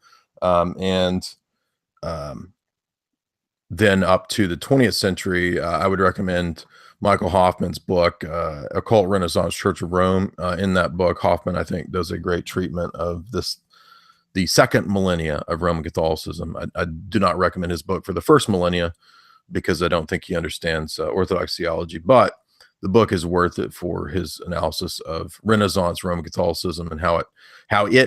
Then up to the 20th century, I would recommend Michael Hoffman's book, Occult Renaissance Church of Rome. In that book, Hoffman, I think, does a great treatment of the second millennia of Roman Catholicism. I do not recommend his book for the first millennia, because I don't think he understands Orthodox theology, but the book is worth it for his analysis of Renaissance Roman Catholicism and how it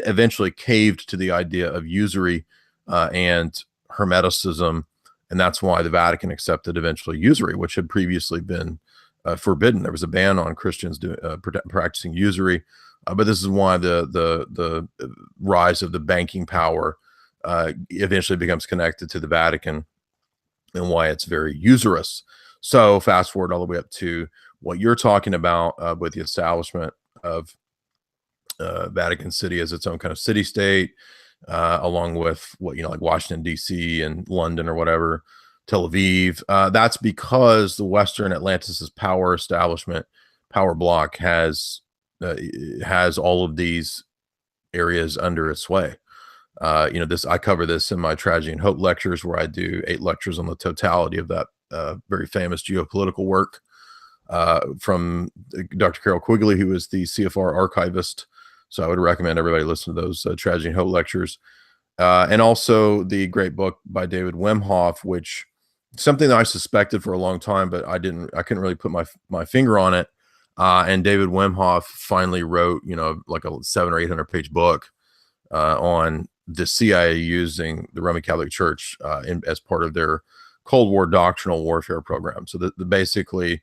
eventually caved to the idea of usury and Hermeticism. And that's why the Vatican accepted eventually usury, which had previously been forbidden. There was a ban on Christians practicing usury. But this is why the rise of the banking power eventually becomes connected to the Vatican, and why it's very usurious. So fast forward all the way up to what you're talking about with the establishment of Vatican City as its own kind of city-state, along with like Washington, D.C. and London or whatever, Tel Aviv. That's because the Western Atlantis' power establishment, power block, has all of these areas under its sway. I cover this in my Tragedy and Hope lectures, where I do 8 lectures on the totality of that very famous geopolitical work from Dr. Carol Quigley, who is the CFR archivist. So I would recommend everybody listen to those Tragedy and Hope lectures. And also the great book by David Wimhoff, which something that I suspected for a long time, but I couldn't really put my finger on it. And David Wimhoff finally wrote, like a 700 or 800 page book on the CIA using the Roman Catholic Church as part of their Cold War doctrinal warfare program. So basically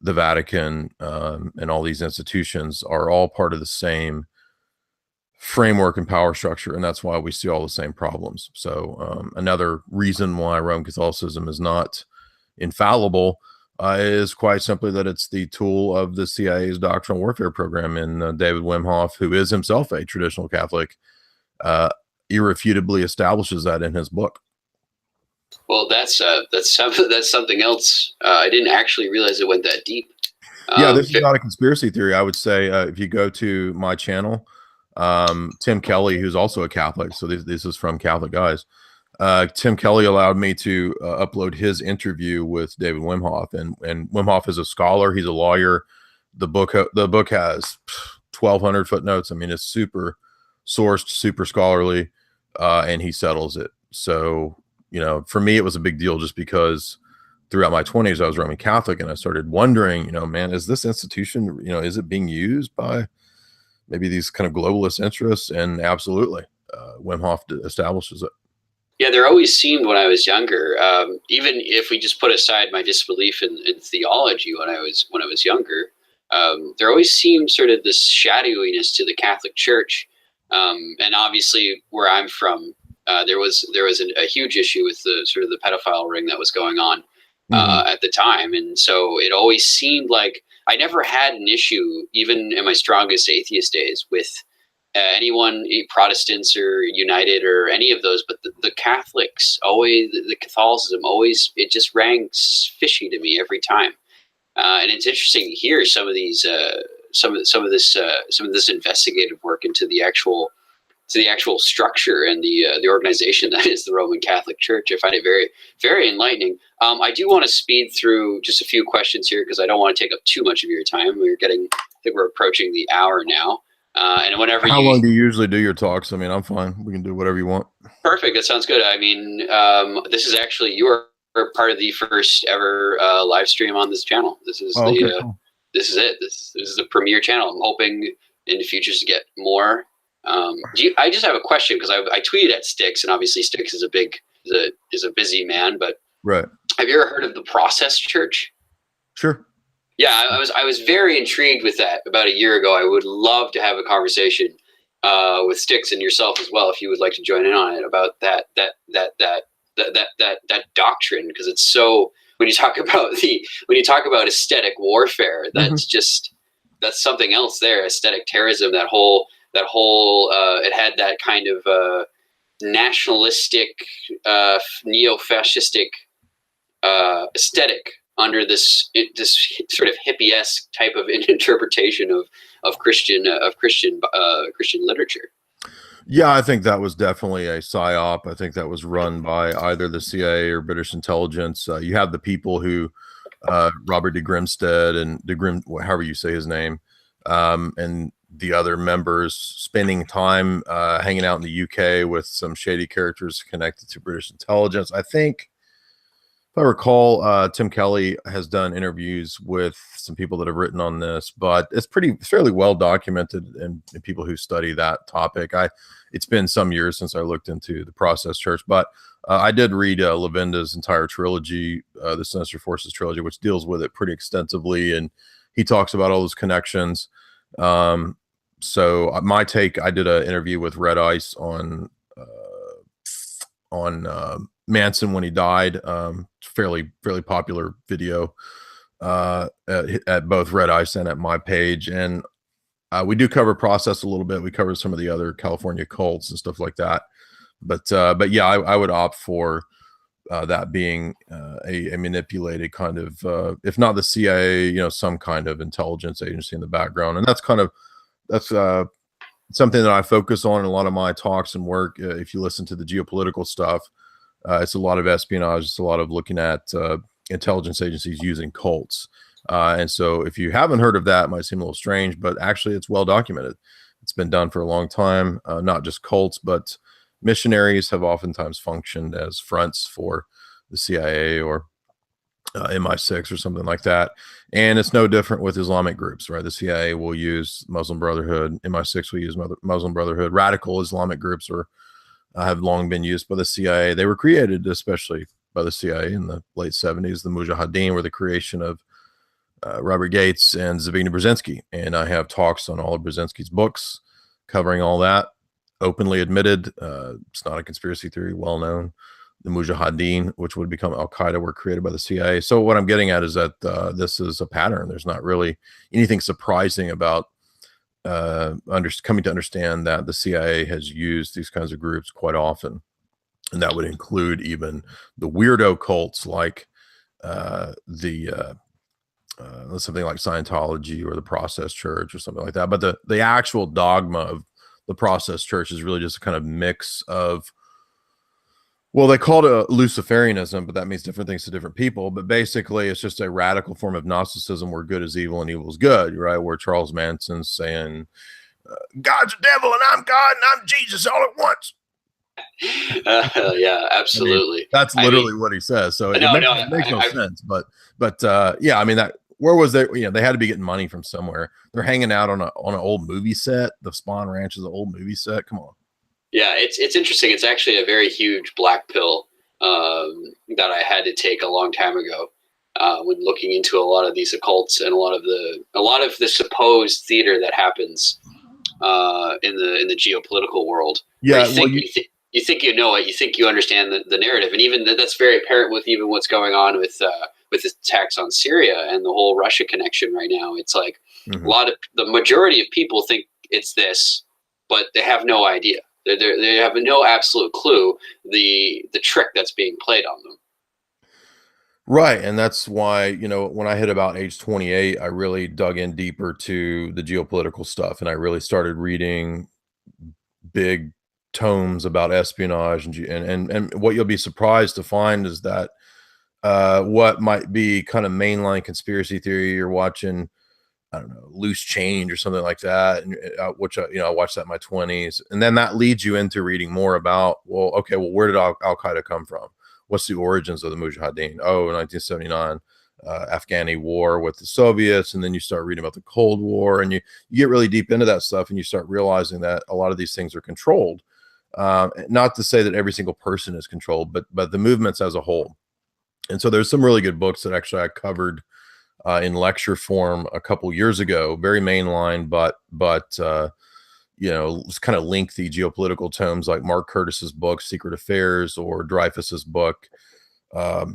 the Vatican and all these institutions are all part of the same framework and power structure, and that's why we see all the same problems. So another reason why Roman Catholicism is not infallible is quite simply that it's the tool of the CIA's doctrinal warfare program. And David Wimhoff, who is himself a traditional Catholic, irrefutably establishes that in his book. Well, that's something else. I didn't actually realize it went that deep. Yeah, this is not a conspiracy theory. I would say if you go to my channel, Tim Kelly, who's also a Catholic, so this is from Catholic Guys. Tim Kelly allowed me to upload his interview with David Wimhoff, and Wimhoff is a scholar. He's a lawyer. The book has 1,200 footnotes. I mean, it's super sourced, super scholarly, and he settles it. So, for me, it was a big deal just because throughout my 20s, I was Roman Catholic, and I started wondering, man, is this institution, is it being used by maybe these kind of globalist interests? And absolutely, Wimhoff establishes it. Yeah, there always seemed when I was younger, even if we just put aside my disbelief in theology when I was younger, there always seemed sort of this shadowiness to the Catholic Church, and obviously where I'm from, there was a huge issue with the sort of the pedophile ring that was going on at the time, and so it always seemed like I never had an issue, even in my strongest atheist days, with anyone, Protestants or United or any of those, but the Catholics always, the Catholicism always, it just rang fishy to me every time. And it's interesting to hear some of these, some of this investigative work into the actual structure and the organization that is the Roman Catholic Church. I find it very, very enlightening. I do want to speed through just a few questions here because I don't want to take up too much of your time. I think we're approaching the hour now. And whenever How long do you usually do your talks? I mean, I'm fine. We can do whatever you want. Perfect. That sounds good. I mean, this is actually, you are part of the first ever live stream on this channel. This is cool. This is it. This is the premier channel. I'm hoping in the future to get more. I just have a question because I tweeted at Styx, and obviously Styx is a busy man, but right. Have you ever heard of the Process Church? Sure. Yeah, I was very intrigued with that about a year ago. I would love to have a conversation with Styx and yourself as well, if you would like to join in on it, about that doctrine, because it's so, when you talk about aesthetic warfare, that's just, that's something else there. Aesthetic terrorism, that whole it had that kind of nationalistic, neo-fascistic aesthetic under this sort of hippie-esque type of interpretation of Christian literature. Yeah, I think that was definitely a psyop. I think that was run by either the CIA or British intelligence. You have the people who, Robert de Grimstead and however you say his name, and the other members spending time hanging out in the UK with some shady characters connected to British intelligence. I think, if I recall, Tim Kelly has done interviews with some people that have written on this, but it's fairly well documented, and people who study that topic. It's been some years since I looked into the Process Church, but I did read Levenda's entire trilogy, the Sinister Forces trilogy, which deals with it pretty extensively, and he talks about all those connections. So my take, I did an interview with Red Ice on Manson when he died. Fairly popular video at both Red Ice and at my page, and we do cover Process a little bit. We cover some of the other California cults and stuff like that, but yeah, I would opt for that being a manipulated kind of, if not the CIA, some kind of intelligence agency in the background, and that's something that I focus on in a lot of my talks and work. If you listen to the geopolitical stuff, it's a lot of espionage. It's a lot of looking at intelligence agencies using cults. And so if you haven't heard of that, it might seem a little strange, but actually it's well documented. It's been done for a long time. Not just cults, but missionaries have oftentimes functioned as fronts for the CIA or MI6 or something like that. And it's no different with Islamic groups, right? The CIA will use Muslim Brotherhood. MI6 will use Muslim Brotherhood. Radical Islamic groups have long been used by the CIA. They were created especially by the CIA in the late 70s. The Mujahideen were the creation of Robert Gates and Zbigniew Brzezinski. And I have talks on all of Brzezinski's books covering all that. Openly admitted, it's not a conspiracy theory, well known. The Mujahideen, which would become Al-Qaeda, were created by the CIA. So what I'm getting at is that this is a pattern. There's not really anything surprising about coming to understand that the CIA has used these kinds of groups quite often. And that would include even the weirdo cults like something like Scientology or the Process Church or something like that. But the actual dogma of the Process Church is really just a kind of mix of, well, they call it Luciferianism, but that means different things to different people. But basically, it's just a radical form of Gnosticism where good is evil and evil is good, right? Where Charles Manson's saying, God's a devil and I'm God and I'm Jesus all at once. Yeah, absolutely. I mean, that's literally what he says. So it makes no sense. But yeah, I mean, where was there? They had to be getting money from somewhere. They're hanging out on an old movie set. The Spawn Ranch is an old movie set. Come on. Yeah, it's interesting. It's actually a very huge black pill that I had to take a long time ago when looking into a lot of these occults and a lot of the supposed theater that happens in the geopolitical world. Yeah, you think you know it, you think you understand the narrative, and even that's very apparent with even what's going on with the attacks on Syria and the whole Russia connection right now. It's like a lot of the majority of people think it's this. but they have no idea. They have no absolute clue the trick that's being played on them. Right. And that's why, you know, when I hit about age 28, I really dug in deeper to the geopolitical stuff. And I really started reading big tomes about espionage and what you'll be surprised to find is that what might be kind of mainline conspiracy theory, you're watching, I don't know, Loose Change or something like that, and which you know, I watched that in my 20s, and then that leads you into reading more about, well, okay, well, where did Al Qaeda come from? What's the origins of the Mujahideen? Oh, 1979, Afghani war with the Soviets, and then you start reading about the Cold War, and you get really deep into that stuff, and you start realizing that a lot of these things are controlled. Not to say that every single person is controlled, but the movements as a whole. And so there's some really good books that actually I covered in lecture form a couple years ago, very mainline, but you know, it's kind of lengthy geopolitical tomes like Mark Curtis's book, Secret Affairs, or Dreyfus's book. What's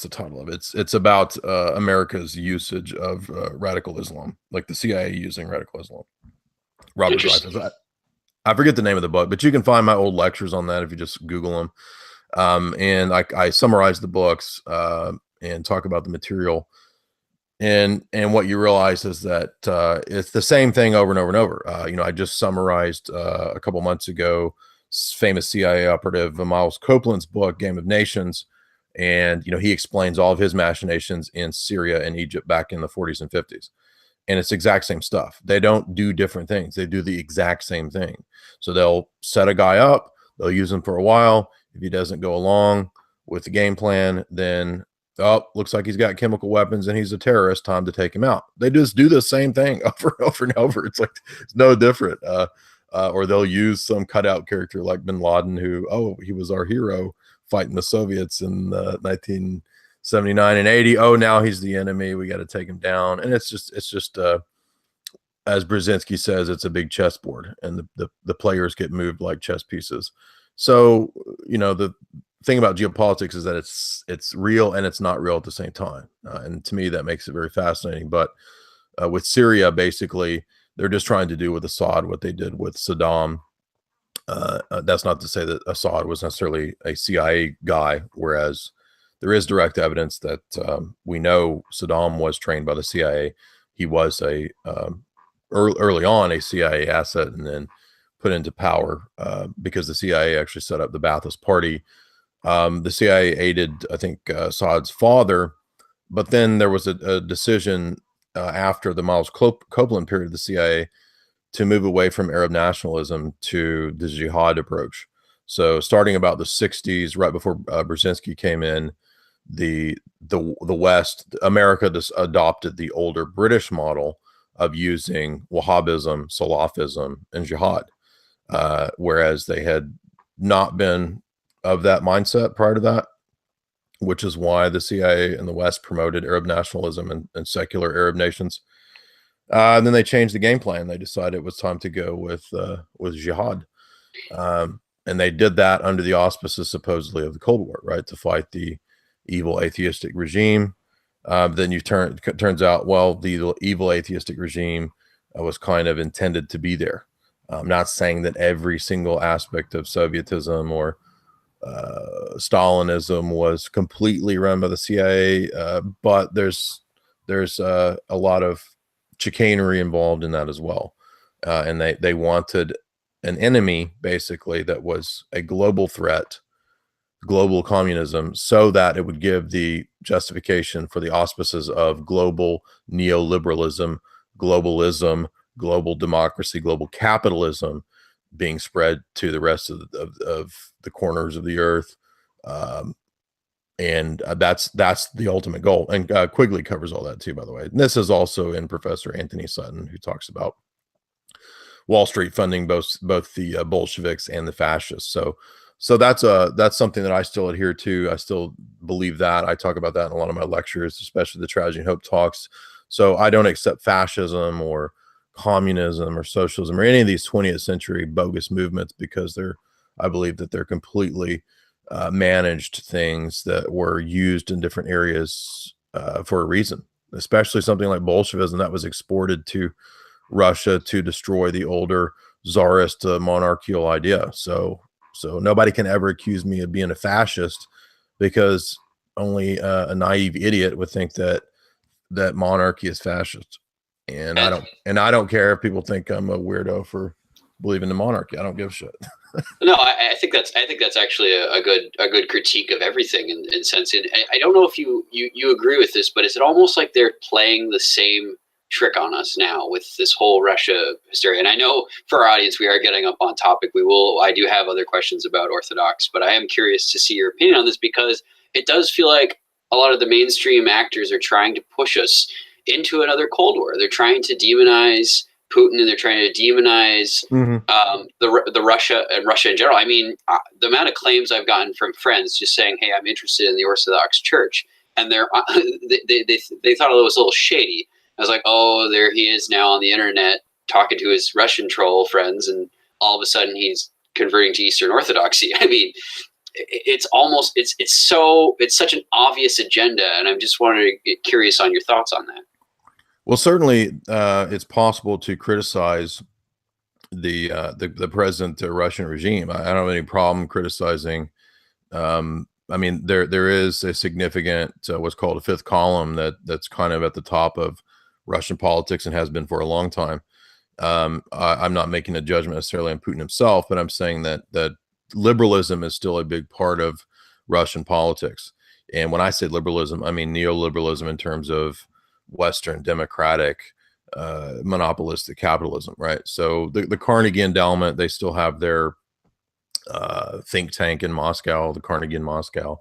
the title of it? It's about America's usage of radical Islam, like the CIA using radical Islam. Robert Dreyfus. I forget the name of the book, but you can find my old lectures on that if you just Google them. And I summarize the books and talk about the material. And what you realize is that it's the same thing over and over and over. You know, I just summarized a couple months ago famous CIA operative Miles Copeland's book, Game of Nations. And, you know, he explains all of his machinations in Syria and Egypt back in the 40s and 50s. And it's the exact same stuff. They don't do different things. They do the exact same thing. So they'll set a guy up, they'll use him for a while. If he doesn't go along with the game plan, then, oh, looks like he's got chemical weapons and he's a terrorist, time to take him out. They just do the same thing over and over and over. It's like, it's no different. Or they'll use some cutout character like bin Laden, who, oh, he was our hero fighting the Soviets in 1979 and 80. Oh, now he's the enemy. We got to take him down. And it's just as Brzezinski says, it's a big chessboard, and the players get moved like chess pieces. So, you know, the thing about geopolitics is that it's real and it's not real at the same time. And to me, that makes it very fascinating. But with Syria, basically, they're just trying to do with Assad what they did with Saddam. That's not to say that Assad was necessarily a CIA guy, whereas there is direct evidence that we know Saddam was trained by the CIA. He was early on a CIA asset, and then put into power because the CIA actually set up the Ba'athist Party. The CIA aided, I think, Assad's father, but then there was a decision after the Miles Copeland period of the CIA to move away from Arab nationalism to the jihad approach. So starting about the 60s, right before Brzezinski came in, the West, America just adopted the older British model of using Wahhabism, Salafism, and jihad, whereas they had not been of that mindset prior to that, which is why the CIA in the West promoted Arab nationalism and secular Arab nations. And then they changed the game plan. They decided it was time to go with jihad. And they did that under the auspices, supposedly, of the Cold War, right, to fight the evil atheistic regime. Then turns out, well, the evil atheistic regime was kind of intended to be there. I'm not saying that every single aspect of Sovietism or Stalinism was completely run by the CIA, but there's a lot of chicanery involved in that as well. And they wanted an enemy, basically, that was a global threat, global communism, so that it would give the justification for the auspices of global neoliberalism, globalism, global democracy, global capitalism being spread to the rest of the corners of the earth. And that's the ultimate goal. And Quigley covers all that too, by the way. And this is also in Professor Anthony Sutton, who talks about Wall Street funding both the Bolsheviks and the fascists. So that's something that I still adhere to. I still believe that. I talk about that in a lot of my lectures, especially the Tragedy and Hope talks. So I don't accept fascism or communism or socialism or any of these 20th century bogus movements, because I believe that they're completely managed things that were used in different areas for a reason. especially something like Bolshevism that was exported to Russia to destroy the older czarist monarchical idea. So nobody can ever accuse me of being a fascist, because only a naive idiot would think that monarchy is fascist. And I don't care if people think I'm a weirdo for believing in monarchy. I don't give a shit. No, I think that's actually a good critique of everything in sense. And I don't know if you agree with this, but is it almost like they're playing the same trick on us now with this whole Russia hysteria? And I know for our audience, we are getting up on topic. I do have other questions about Orthodox, but I am curious to see your opinion on this, because it does feel like a lot of the mainstream actors are trying to push us into another Cold War. They're trying to demonize Putin, and they're trying to demonize the Russia and Russia in general. I mean, the amount of claims I've gotten from friends just saying, "Hey, I'm interested in the Orthodox Church," and they thought it was a little shady. I was like, "Oh, there he is now on the internet talking to his Russian troll friends, and all of a sudden he's converting to Eastern Orthodoxy." I mean, it's such an obvious agenda, and I'm just curious on your thoughts on that. Well, certainly, it's possible to criticize the present Russian regime. I don't have any problem criticizing. I mean, there is a significant what's called a fifth column that's kind of at the top of Russian politics and has been for a long time. I'm not making a judgment necessarily on Putin himself, but I'm saying that liberalism is still a big part of Russian politics. And when I say liberalism, I mean neoliberalism in terms of Western democratic monopolistic capitalism, right? So the Carnegie Endowment, they still have their think tank in Moscow, the Carnegie in Moscow.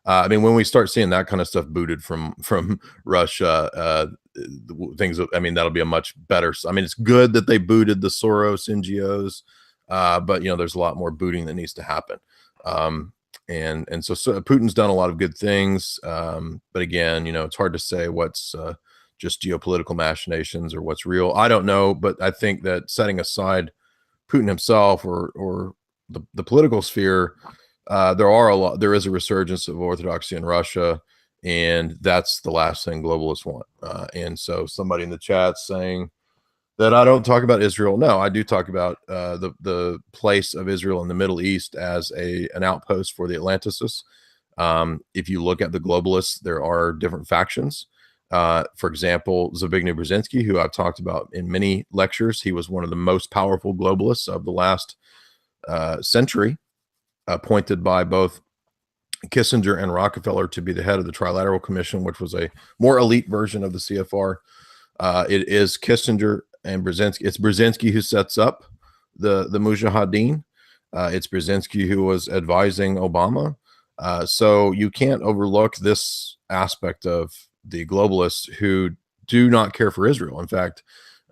I mean, when we start seeing that kind of stuff booted from Russia, things, I mean, that'll be a much better. I mean, it's good that they booted the Soros NGOs, but there's a lot more booting that needs to happen. And so Putin's done a lot of good things, but again, it's hard to say what's just geopolitical machinations or what's real. I don't know, but I think that setting aside Putin himself or the political sphere, there is a resurgence of Orthodoxy in Russia, and that's the last thing globalists want. And so somebody in the chat saying that I don't talk about Israel. No, I do talk about the place of Israel in the Middle East as an outpost for the Atlanticists. If you look at the globalists, there are different factions. For example, Zbigniew Brzezinski, who I've talked about in many lectures, he was one of the most powerful globalists of the last century, appointed by both Kissinger and Rockefeller to be the head of the Trilateral Commission, which was a more elite version of the CFR. It is Kissinger and Brzezinski. It's Brzezinski who sets up the Mujahideen. It's Brzezinski who was advising Obama. So you can't overlook this aspect of the globalists who do not care for Israel. In fact,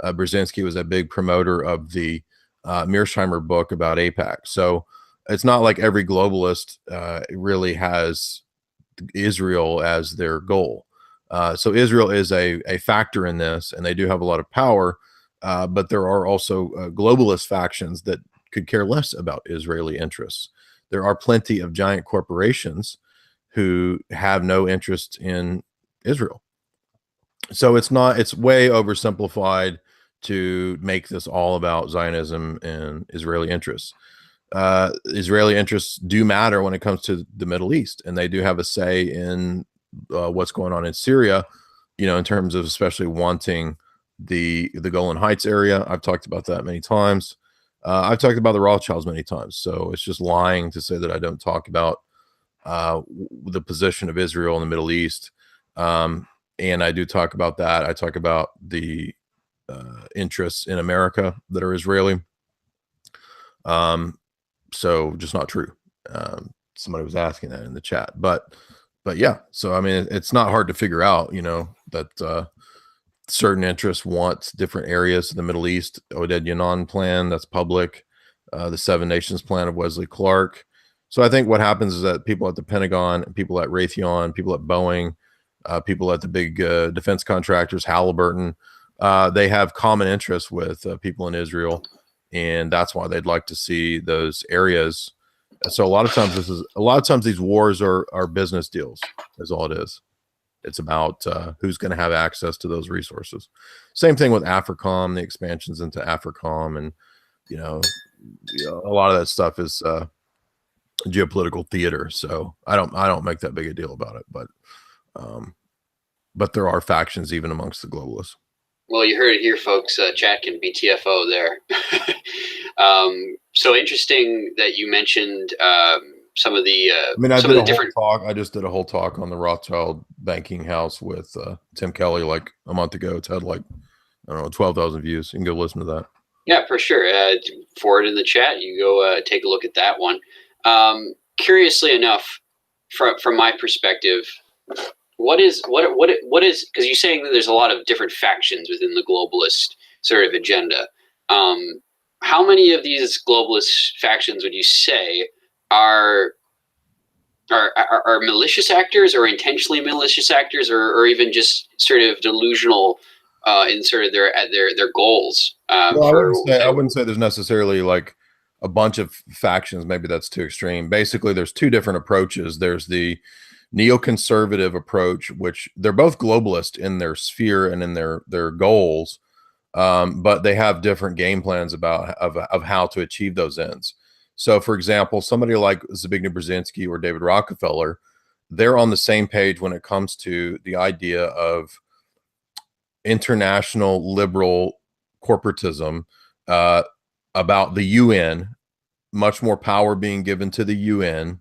Brzezinski was a big promoter of the Mearsheimer book about AIPAC. So it's not like every globalist really has Israel as their goal. So Israel is a factor in this, and they do have a lot of power, but there are also globalist factions that could care less about Israeli interests. There are plenty of giant corporations who have no interest in Israel. So it's way oversimplified to make this all about Zionism and Israeli interests. Israeli interests do matter when it comes to the Middle East, and they do have a say in what's going on in Syria, in terms of especially wanting the Golan Heights area. I've talked about that many times. I've talked about the Rothschilds many times, so it's just lying to say that I don't talk about the position of Israel in the Middle East. And I do talk about that. I talk about the interests in America that are Israeli. So just not true. Somebody was asking that in the chat, but yeah. So I mean, it's not hard to figure out, that certain interests want different areas of the Middle East. Oded Yanon plan, that's public. The Seven Nations plan of Wesley Clark. So I think what happens is that people at the Pentagon, people at Raytheon, people at Boeing, people at the big defense contractors, Halliburton, they have common interests with people in Israel, and that's why they'd like to see those areas. So a lot of times these wars are business deals, is all it is. It's about who's going to have access to those resources. Same thing with AFRICOM, the expansions into AFRICOM, and a lot of that stuff is geopolitical theater. So I don't make that big a deal about it, but there are factions even amongst the globalists. Well, you heard it here, folks. Chat can be TFO there. So interesting that you mentioned some of the. I just did a whole talk on the Rothschild banking house with Tim Kelly like a month ago. It's had like, I don't know, 12,000 views. You can go listen to that. Yeah, for sure. Forward in the chat. You go take a look at that one. Curiously enough, from my perspective, what is because you're saying that there's a lot of different factions within the globalist sort of agenda. How many of these globalist factions would you say are malicious actors, or intentionally malicious actors, or even just sort of delusional in sort of their goals? I wouldn't say there's necessarily like a bunch of factions. Maybe that's too extreme. Basically, there's two different approaches. There's the neoconservative approach, which they're both globalist in their sphere and in their goals, but they have different game plans of how to achieve those ends. So, for example, somebody like Zbigniew Brzezinski or David Rockefeller, they're on the same page when it comes to the idea of international liberal corporatism, about the UN, much more power being given to the UN,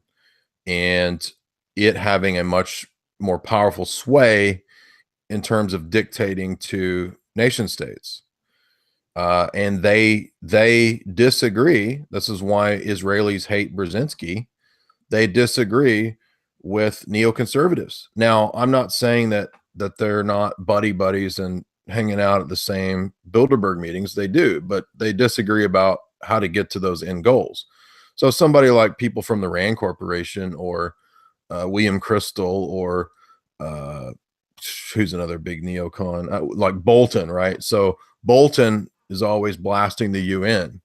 and it having a much more powerful sway in terms of dictating to nation states. And they disagree. This is why Israelis hate Brzezinski. They disagree with neoconservatives. Now, I'm not saying that they're not buddies and hanging out at the same Bilderberg meetings. They do, but they disagree about how to get to those end goals. So somebody like people from the Rand Corporation, or William Crystal, or who's another big neocon, like Bolton, right? So Bolton is always blasting the UN,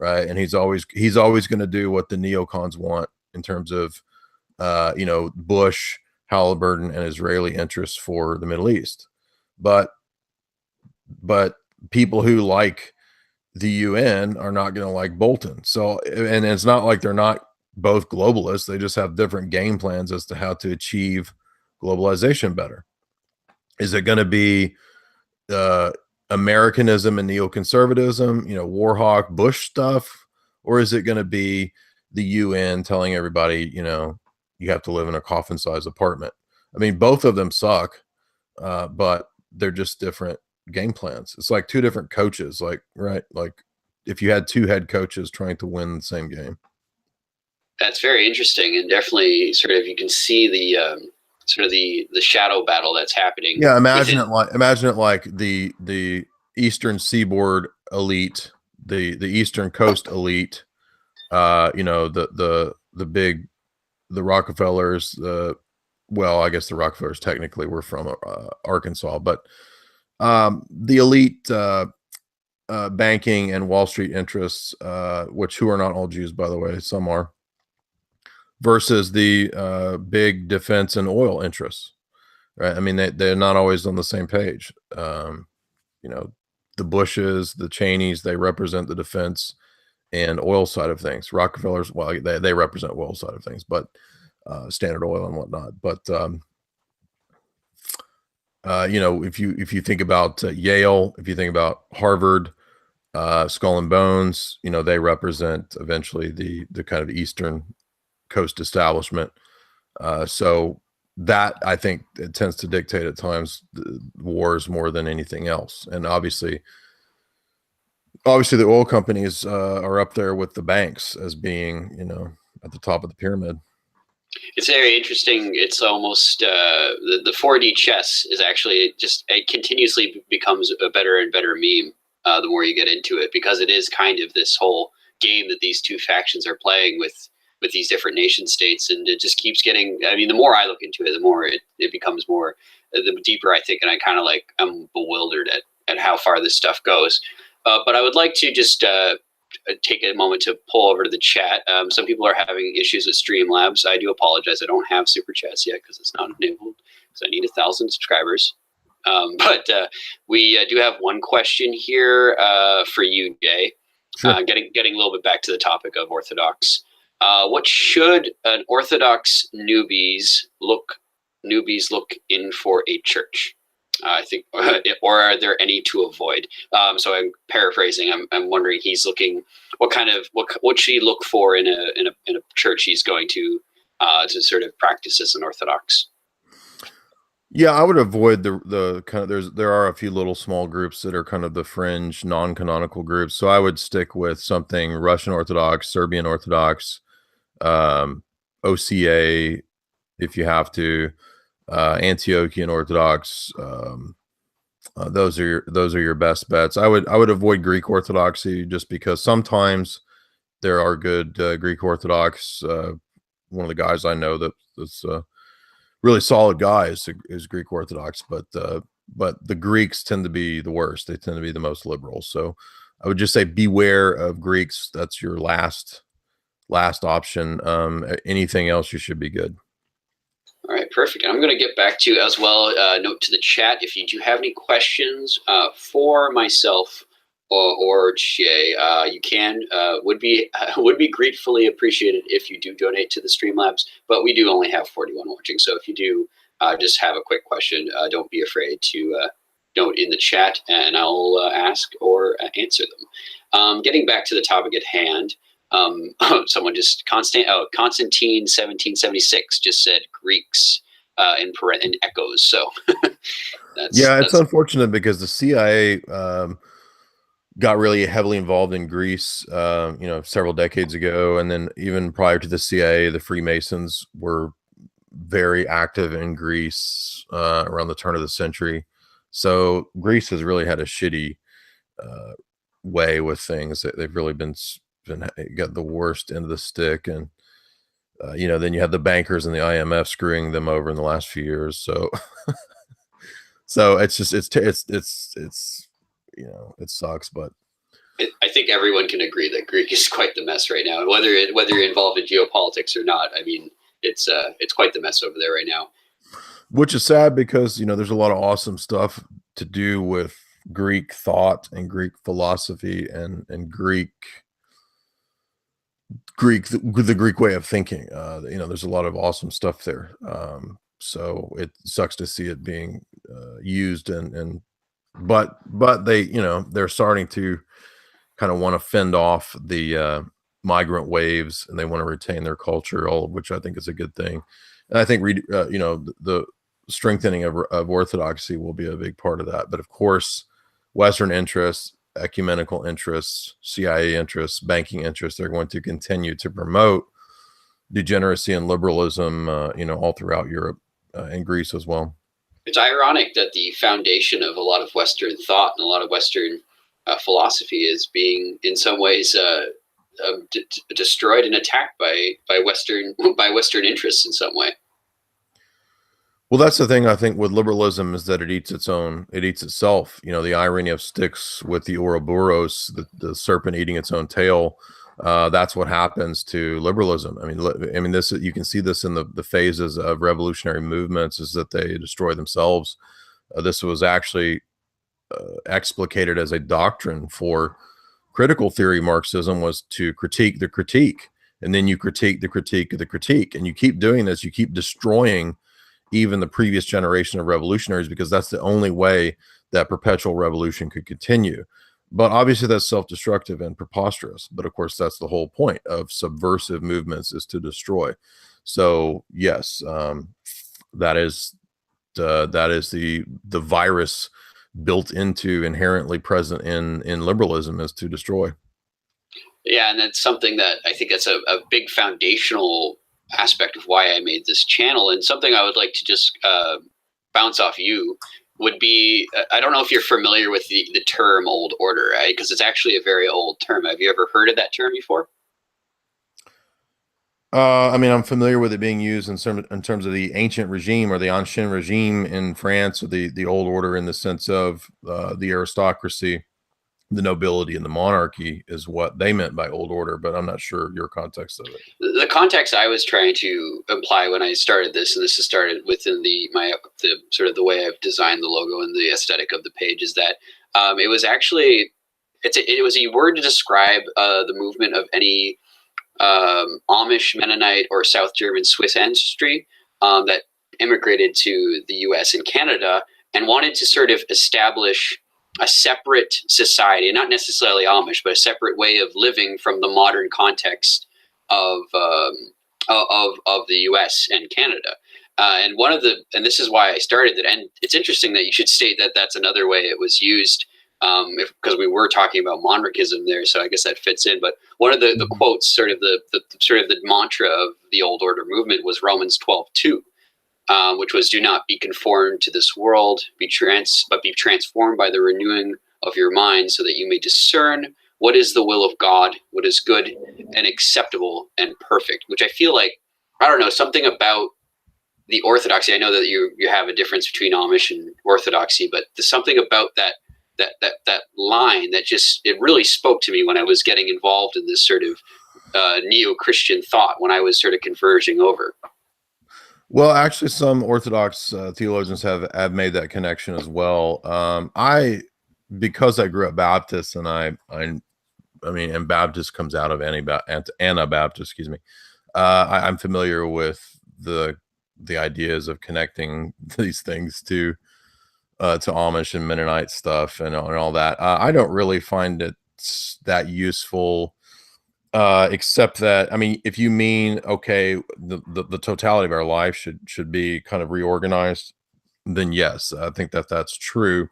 right? And he's always going to do what the neocons want in terms of Bush, Halliburton, and Israeli interests for the Middle East. But people who like the UN are not going to like Bolton. So, and it's not like they're not both globalists. They just have different game plans as to how to achieve globalization better. Is it going to be Americanism and neoconservatism, Warhawk, Bush stuff? Or is it going to be the UN telling everybody, you have to live in a coffin-sized apartment? I mean, both of them suck, but they're just different game plans. It's like two different coaches, like if you had two head coaches trying to win the same game. That's very interesting, and definitely sort of you can see the sort of the shadow battle that's happening. Yeah, imagine it like the Eastern Seaboard elite, the Eastern Coast elite, the Rockefellers. Well, I guess the Rockefellers technically were from Arkansas, but the elite banking and Wall Street interests, who are not all Jews, by the way, some are, versus the big defense and oil interests, right? I mean, they're not always on the same page. The Bushes, the Cheneys, they represent the defense and oil side of things. Rockefellers, well, they represent oil side of things, but Standard Oil and whatnot. But if you think about Yale, if you think about Harvard, Skull and Bones, they represent eventually the kind of Eastern Coast establishment. So that, I think, it tends to dictate at times the wars more than anything else. And obviously the oil companies are up there with the banks as being, at the top of the pyramid. It's very interesting. It's almost the 4D chess is actually it continuously becomes a better and better meme the more you get into it, because it is kind of this whole game that these two factions are playing with these different nation states, and it just keeps getting. I mean, the more I look into it, the more it becomes more, the deeper I think, and I kind of I'm bewildered at how far this stuff goes. But I would like to just take a moment to pull over to the chat. Some people are having issues with Streamlabs. I do apologize. I don't have super chats yet because it's not enabled. Because I need 1,000 subscribers. But we do have one question here for you, Jay. Sure. Getting a little bit back to the topic of Orthodox. What should an Orthodox newbies look in for a church? I think, or are there any to avoid? So I'm paraphrasing. I'm wondering, he's looking what should he look for in a church he's going to sort of practice as an Orthodox? Yeah, I would avoid the kind of, there are a few little small groups that are kind of the fringe non-canonical groups. So I would stick with something Russian Orthodox, Serbian Orthodox, OCA, if you have to, Antiochian Orthodox. Those are your best bets. I would avoid Greek Orthodoxy just because sometimes there are good Greek Orthodox. One of the guys I know that's really solid guy is Greek Orthodox, but the Greeks tend to be the worst. They tend to be the most liberal. So I would just say beware of Greeks. That's your last option. Anything else, you should be good. All right, perfect. I'm going to get back to as well. Note to the chat, if you do have any questions for myself or Jay, you can would be gratefully appreciated if you do donate to the Streamlabs. But we do only have 41 watching, so if you do just have a quick question, don't be afraid to note in the chat, and I'll ask or answer them. Getting back to the topic at hand. Someone just Constantine 1776 just said Greeks in echoes. So it's unfortunate because the CIA got really heavily involved in Greece, several decades ago, and then even prior to the CIA, the Freemasons were very active in Greece around the turn of the century. So Greece has really had a shitty way with things. They've really been got the worst end of the stick, and then you have the bankers and the IMF screwing them over in the last few years. So so it's just it sucks, but I think everyone can agree that Greek is quite the mess right now. And whether you're involved in geopolitics or not, I mean, it's quite the mess over there right now. Which is sad because there's a lot of awesome stuff to do with Greek thought and Greek philosophy and the Greek way of thinking. There's a lot of awesome stuff there. So it sucks to see it being used but they're starting to kind of want to fend off the migrant waves, and they want to retain their culture, all of which I think is a good thing. And I think the strengthening of orthodoxy will be a big part of that. But of course, Western interests, ecumenical interests, CIA interests, banking interests, they're going to continue to promote degeneracy and liberalism, all throughout Europe and Greece as well. It's ironic that the foundation of a lot of Western thought and a lot of Western philosophy is being, in some ways, destroyed and attacked by Western interests in some way. Well, that's the thing I think with liberalism is that it eats itself. The irony of Styx with the Ouroboros, the serpent eating its own tail. That's what happens to liberalism. I mean, this, you can see this in the phases of revolutionary movements, is that they destroy themselves. This was actually explicated as a doctrine for critical theory. Marxism was to critique the critique, and then you critique the critique of the critique, and you keep doing this. You keep destroying even the previous generation of revolutionaries, because that's the only way that perpetual revolution could continue. But obviously that's self-destructive and preposterous. But of course, that's the whole point of subversive movements, is to destroy. So yes, that is the virus built into, inherently present in liberalism, is to destroy. Yeah, and that's something that I think that's a big foundational aspect of why I made this channel, and something I would like to just bounce off you would be, I don't know if you're familiar with the term old order, right? Because it's actually a very old term. Have you ever heard of that term before? I'm familiar with it being used in terms of the ancient regime, or the ancien regime in France, or the old order in the sense of the aristocracy. the nobility and the monarchy is what they meant by old order, but I'm not sure your context of it. The context I was trying to imply when I started this, and this has started within the sort of the way I've designed the logo and the aesthetic of the page, is that it was actually it was a word to describe the movement of any Amish, Mennonite, or South German Swiss ancestry that immigrated to the U.S. and Canada and wanted to sort of establish a separate society, not necessarily Amish, but a separate way of living from the modern context of the U.S. and Canada. And this is why I started it. And it's interesting that you should state that that's another way it was used, because we were talking about monarchism there. So I guess that fits in. But one of the quotes, sort of the mantra of the Old Order movement was Romans 12:2. Which was, "Do not be conformed to this world, but be transformed by the renewing of your mind, so that you may discern what is the will of God, what is good and acceptable and perfect." Which I feel like, I don't know, something about the Orthodoxy. I know that you have a difference between Amish and Orthodoxy, but there's something about that line that just, it really spoke to me when I was getting involved in this sort of neo-Christian thought when I was sort of converging over. Well, actually, some Orthodox theologians have made that connection as well. Because I grew up Baptist, and I mean, and Baptist comes out of Anabaptist, excuse me. I'm familiar with the ideas of connecting these things to Amish and Mennonite stuff and all that. I don't really find it that useful. Except that, I mean, if you mean, okay, the totality of our life should be kind of reorganized, then yes, I think that's true.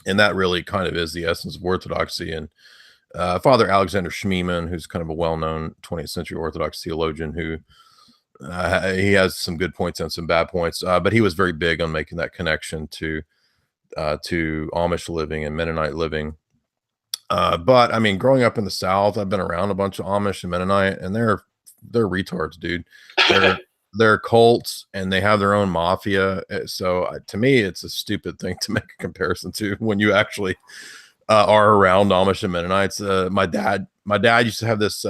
And that really kind of is the essence of Orthodoxy. And Father Alexander Schmemann, who's kind of a well-known 20th century Orthodox theologian, who he has some good points and some bad points, but he was very big on making that connection to Amish living and Mennonite living. But I mean, growing up in the South, I've been around a bunch of Amish and Mennonite, and they're retards, dude. They're cults, and they have their own mafia. So to me, it's a stupid thing to make a comparison to when you actually are around Amish and Mennonites. My dad used to have this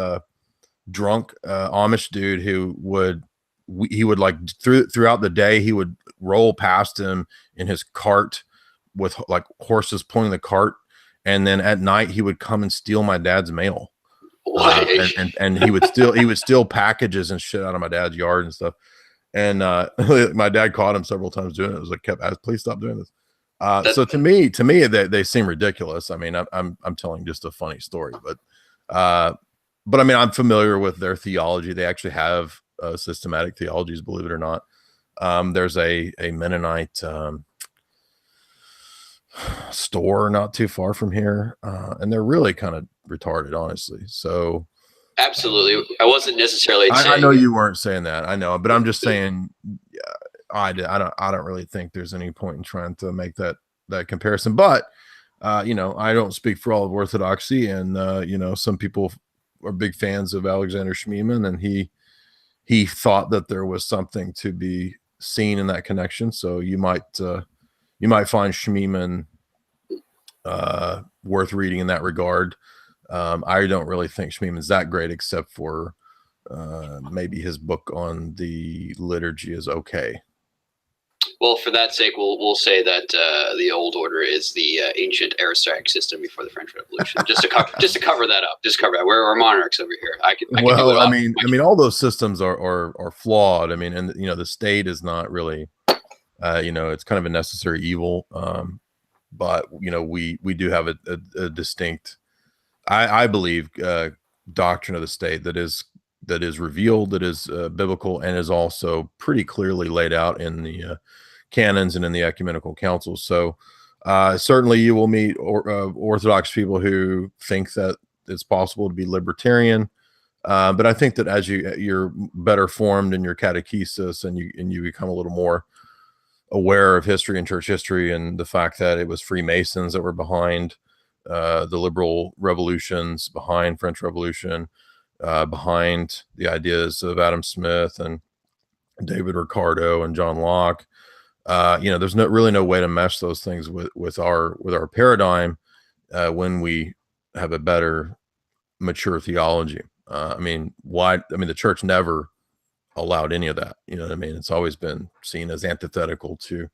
drunk Amish dude who would like throughout the day, he would roll past him in his cart with like horses pulling the cart. And then at night he would come and steal my dad's mail. And he would steal packages and shit out of my dad's yard and stuff. And my dad caught him several times doing it. It was like, please stop doing this. So to me, they seem ridiculous. I mean, I'm telling just a funny story, but I mean, I'm familiar with their theology. They actually have systematic theologies, believe it or not. There's a Mennonite store not too far from here, and they're really kind of retarded, honestly. So absolutely, I wasn't necessarily I know you weren't saying that, I know, but I'm just saying, I don't really think there's any point in trying to make that comparison. But you know, I don't speak for all of Orthodoxy, and you know, some people are big fans of Alexander Schmemann, and he thought that there was something to be seen in that connection. So you might find Schmemann worth reading in that regard. I don't really think Schmemann's that great, except for maybe his book on the liturgy is okay. Well, for that sake, we'll say that the Old Order is the ancient aristocratic system before the French Revolution. Just to cover that up. Just cover that. We're monarchs over here. I mean, all those systems are flawed. I mean, and you know, the state is not really. You know, it's kind of a necessary evil. But you know, we do have a distinct, I believe, doctrine of the state that is revealed, that is biblical, and is also pretty clearly laid out in the canons and in the ecumenical councils. So certainly you will meet Orthodox people who think that it's possible to be libertarian. But I think that as you're better formed in your catechesis, and you become a little more aware of history and church history, and the fact that it was Freemasons that were behind the liberal revolutions, behind French Revolution, behind the ideas of Adam Smith and David Ricardo and John Locke. You know, there's really no way to mesh those things with our paradigm. when we have a better, mature theology. I mean, the church never allowed any of that. You know what I mean? It's always been seen as antithetical to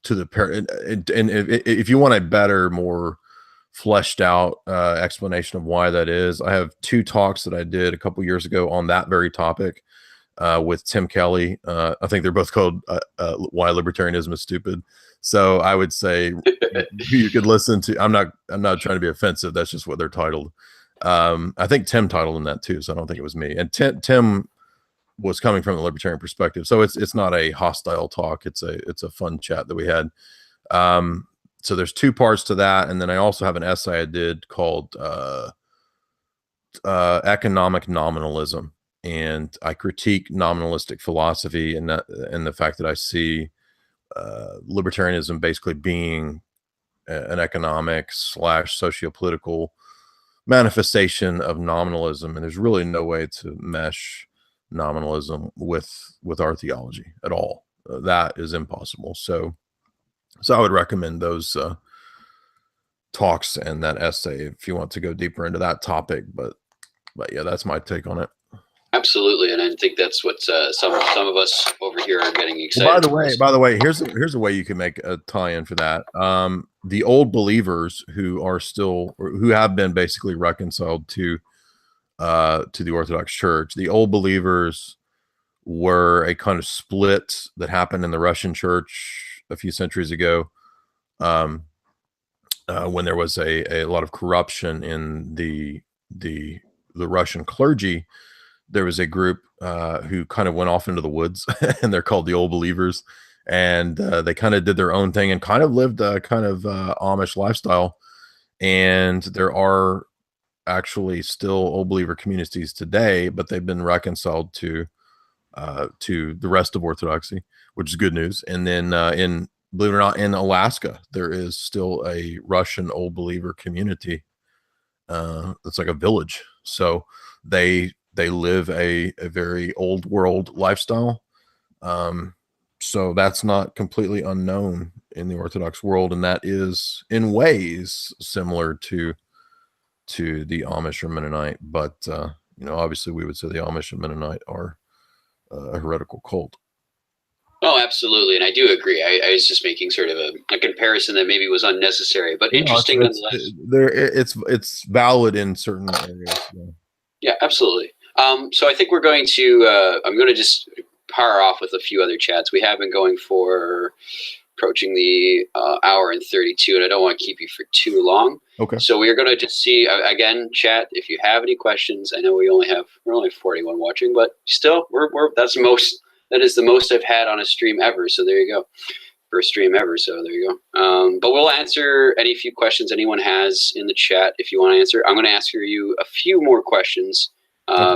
the parent. And if you want a better, more fleshed out explanation of why that is, I have 2 talks that I did a couple years ago on that very topic with Tim Kelly. I think they're both called Why Libertarianism is Stupid. So I would say you could listen to. I'm not trying to be offensive. That's just what they're titled. I think Tim titled them that too, so I don't think it was me. And Tim was coming from the libertarian perspective, so it's not a hostile talk. It's a fun chat that we had. So there's 2 parts to that, and then I also have an essay I did called Economic Nominalism, and I critique nominalistic philosophy and the fact that I see libertarianism basically being an economic / sociopolitical manifestation of nominalism, and there's really no way to mesh nominalism with our theology at all. That is impossible. So I would recommend those talks and that essay if you want to go deeper into that topic. But yeah, that's my take on it. Absolutely, and I think that's what some of us over here are getting excited. Well, by the way, here's a way you can make a tie-in for that. The old believers who have been basically reconciled to the Orthodox Church. The old believers were a kind of split that happened in the Russian Church a few centuries ago, when there was a lot of corruption in the Russian clergy. There was a group who kind of went off into the woods, and they're called the Old Believers, and they kind of did their own thing and kind of lived a kind of Amish lifestyle. And there are actually still Old Believer communities today, but they've been reconciled to the rest of Orthodoxy, which is good news. And then believe it or not, in Alaska, there is still a Russian Old Believer community. It's like a village. So they live a very old world lifestyle. So that's not completely unknown in the Orthodox world, and that is in ways similar to the Amish or Mennonite. But obviously we would say the Amish and Mennonite are a heretical cult. Oh, absolutely, and I do agree. I was just making sort of a comparison that maybe was unnecessary, but interesting nonetheless. It's valid in certain areas. Yeah, absolutely. So I think we're going to. I'm going to just power off with a few other chats. We have been going for approaching the hour and 32, and I don't want to keep you for too long. Okay. So we are going to just see again, chat. If you have any questions, I know we're only 41 watching, but still, that is the most I've had on a stream ever. So there you go. First stream ever. So there you go. But we'll answer any few questions anyone has in the chat if you want to answer. I'm going to ask you a few more questions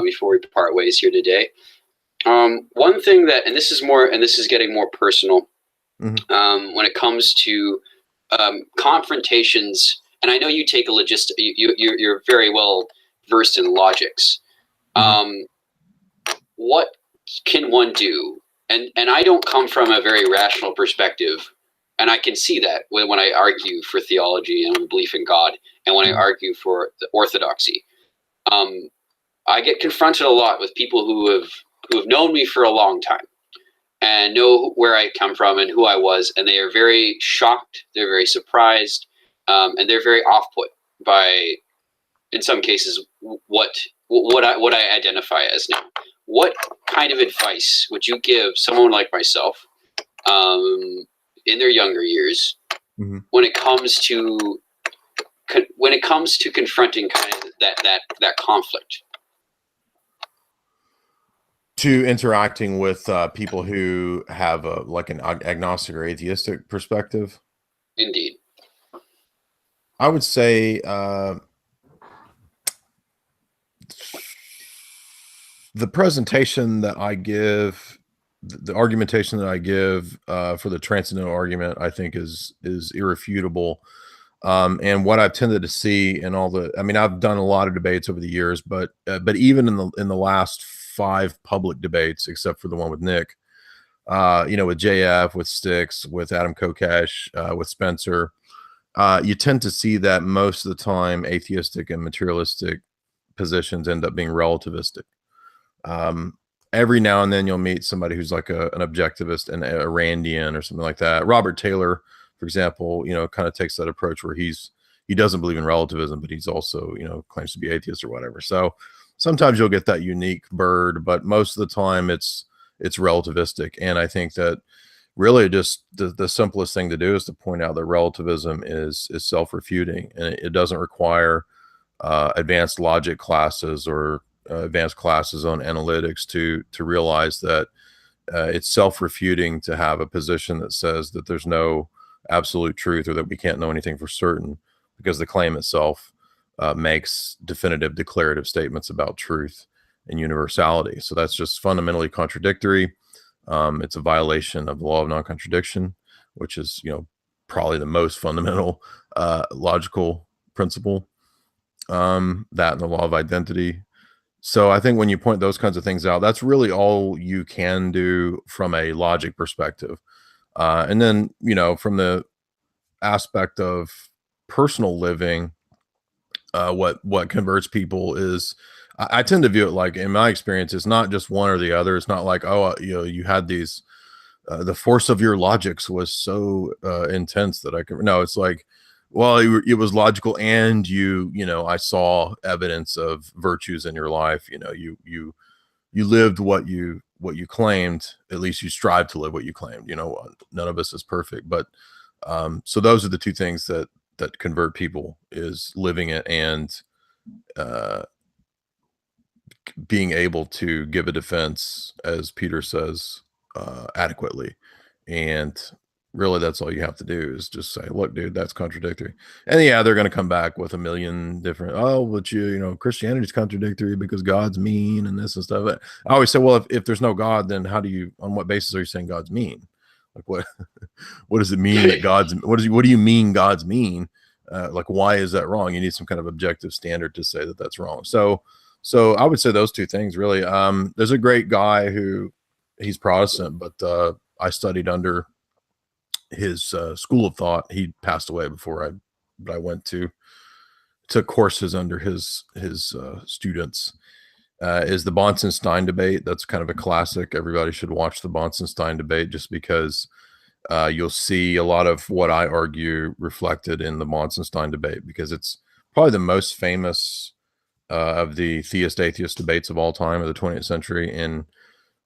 before we part ways here today. One thing and this is getting more personal, when it comes to confrontations, and I know you take you're very well versed in logics. What can one do? And I don't come from a very rational perspective, and I can see that when I argue for theology and belief in God, and when I argue for the Orthodoxy. I get confronted a lot with people who have known me for a long time and know where I come from and who I was, and they are very shocked, they're very surprised, and they're very off-put by, in some cases, what I identify as now. What kind of advice would you give someone like myself in their younger years when it comes to confronting kind of that conflict? To interacting with people who have an agnostic or atheistic perspective? Indeed. I would say the presentation that I give, the argumentation that I give for the transcendental argument, I think is irrefutable. And what I've tended to see in I've done a lot of debates over the years, but even in the last 5 public debates, except for the one with Nick, with JF, with Styx, with Adam Kokesh, with Spencer, you tend to see that most of the time atheistic and materialistic positions end up being relativistic. Every now and then you'll meet somebody who's like an objectivist and a Randian or something like that. Robert Taylor, for example, kind of takes that approach where he doesn't believe in relativism, but he's also, claims to be atheist or whatever. So sometimes you'll get that unique bird, but most of the time it's relativistic. And I think that really just the simplest thing to do is to point out that relativism is self-refuting, and it doesn't require advanced logic classes or advanced classes on analytics to realize that it's self-refuting to have a position that says that there's no absolute truth or that we can't know anything for certain, because the claim itself makes definitive declarative statements about truth and universality. So that's just fundamentally contradictory. It's a violation of the law of non-contradiction, which is, probably the most fundamental logical principle, that and the law of identity. So I think when you point those kinds of things out, that's really all you can do from a logic perspective. And then, from the aspect of personal living, what converts people is, I tend to view it like, in my experience, it's not just one or the other. It's not like, oh, you had these, the force of your logics was so intense that I could. No, it's like, well, it was logical, and I saw evidence of virtues in your life. You lived what you claimed. At least you strive to live what you claimed. None of us is perfect, but so those are the two things that convert people: is living it and being able to give a defense, as Peter says, adequately. And really, that's all you have to do, is just say, look, dude, that's contradictory. And yeah, they're going to come back with a million different, oh, but Christianity's contradictory because God's mean and this and stuff. But I always say, well, if there's no God, then on what basis are you saying God's mean? Like, what does it mean that what do you mean God's mean? Like, why is that wrong? You need some kind of objective standard to say that that's wrong. So I would say those two things, really. There's a great guy he's Protestant, but I studied under his school of thought. He passed away before I went took courses under his students. Is the Bonson-Stein debate. That's kind of a classic. Everybody should watch the Bonson-Stein debate, just because you'll see a lot of what I argue reflected in the Bonson-Stein debate, because it's probably the most famous of the theist-atheist debates of all time of the 20th century. And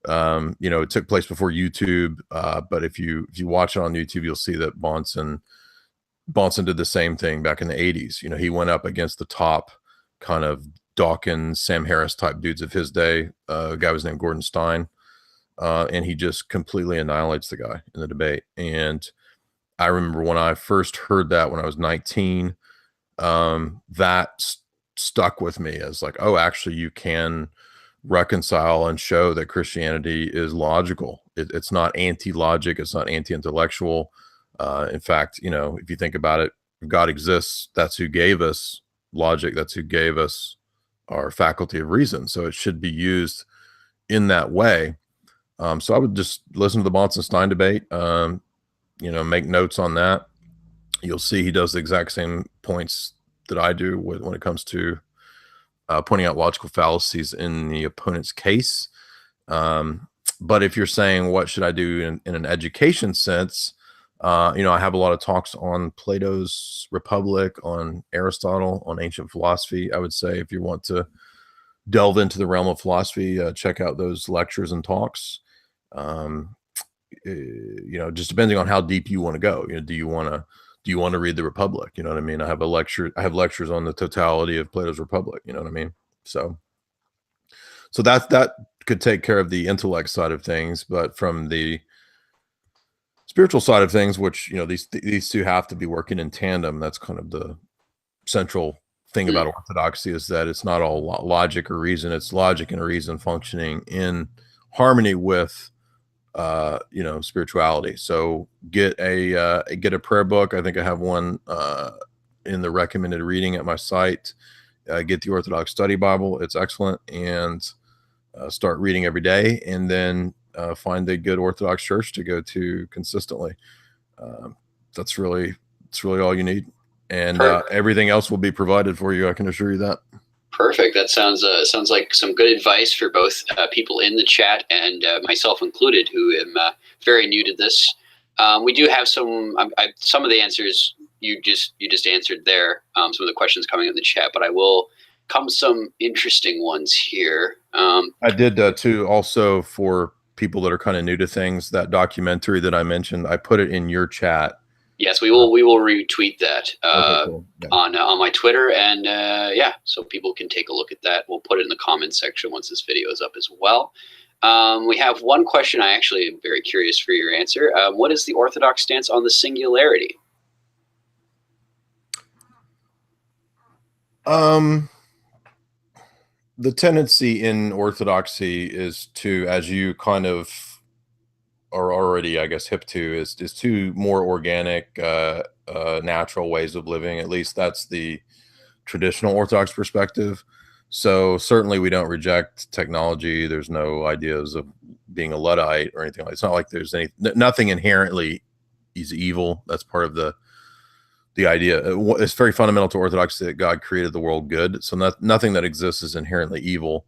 it took place before YouTube, but if you watch it on YouTube, you'll see that Bonson did the same thing back in the 80s. He went up against the top kind of Dawkins, Sam Harris type dudes of his day. A guy was named Gordon Stein, and he just completely annihilates the guy in the debate. And I remember when I first heard that when I was 19, that stuck with me as like, oh, actually, you can reconcile and show that Christianity is logical. It's not anti-logic. It's not anti-intellectual. In fact, if you think about it, if God exists, that's who gave us logic. That's who gave us our faculty of reason. So it should be used in that way. So I would just listen to the Bonson-Stein debate, make notes on that. You'll see he does the exact same points that I do when it comes to pointing out logical fallacies in the opponent's case. But if you're saying, what should I do in an education sense? I have a lot of talks on Plato's Republic, on Aristotle, on ancient philosophy. I would say if you want to delve into the realm of philosophy, check out those lectures and talks. Just depending on how deep you want to go. Do you want to read the Republic? You know what I mean? I have lectures on the totality of Plato's Republic. You know what I mean? So that could take care of the intellect side of things, but from the spiritual side of things, which these two have to be working in tandem. That's kind of the central thing about Orthodoxy, is that it's not all logic or reason. It's logic and reason functioning in harmony with spirituality. So get a prayer book. I think I have one in the recommended reading at my site. Get the Orthodox Study Bible. It's excellent. And start reading every day, and then find a good Orthodox church to go to consistently. That's really all you need. and Per- everything else will be provided for you. I can assure you that. Perfect. That sounds like some good advice for both people in the chat and myself included, who am very new to this. We do have some of the answers you just answered there. Some of the questions coming in the chat, but I will come some interesting ones here. I did too. Also, for people that are kind of new to things, that documentary that I mentioned, I put it in your chat. Yes, we will retweet that Okay, cool. Yeah. on my Twitter, and yeah, so people can take a look at that. We'll put it in the comments section once this video is up as well. We have one question I actually am very curious for your answer. What is the Orthodox stance on the singularity? The tendency in Orthodoxy is to, as you kind of are already, I guess, hip to, is to more organic, natural ways of living. At least that's the traditional Orthodox perspective. So certainly we don't reject technology. There's no ideas of being a Luddite or anything like that. It's not like there's nothing inherently is evil. That's part of the idea. It's very fundamental to Orthodoxy that God created the world good. So nothing that exists is inherently evil.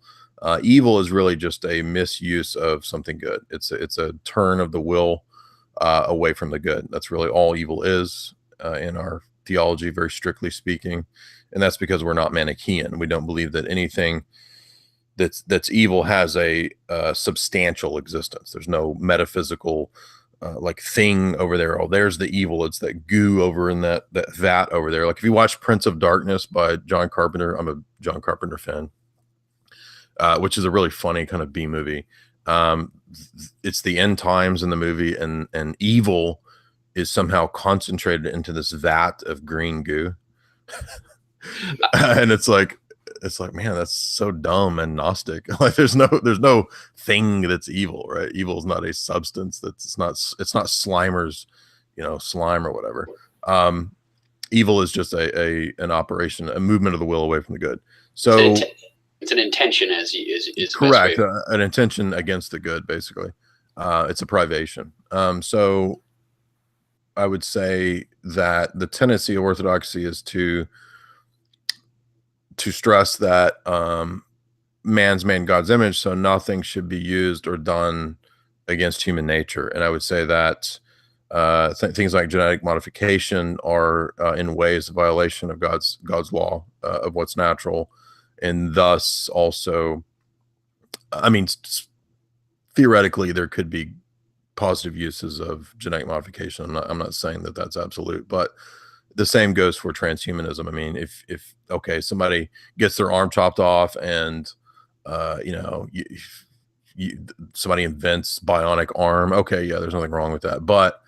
Evil is really just a misuse of something good. It's a turn of the will away from the good. That's really all evil is in our theology, very strictly speaking. And that's because we're not Manichaean. We don't believe that anything that's evil has a substantial existence. There's no metaphysical like thing over there. Oh, there's the evil. It's that goo over in that vat over there. Like if you watch Prince of Darkness by John Carpenter, I'm a John Carpenter fan, which is a really funny kind of B movie. It's the end times in the movie, and evil is somehow concentrated into this vat of green goo. And it's like, man, that's so dumb and Gnostic. Like there's no thing that's evil, right? Evil is not a substance. It's not Slimer's, slime or whatever. Evil is just an operation, a movement of the will away from the good. So it's an intention, is correct. An intention against the good, basically. It's a privation. So I would say that the tendency of Orthodoxy is to stress that man's made in God's image, so nothing should be used or done against human nature. And I would say that things like genetic modification are in ways a violation of God's law of what's natural, and thus also, I mean, theoretically, there could be positive uses of genetic modification. I'm not saying that that's absolute, but the same goes for transhumanism. I mean, if okay, somebody gets their arm chopped off and somebody invents bionic arm, okay, yeah, there's nothing wrong with that, but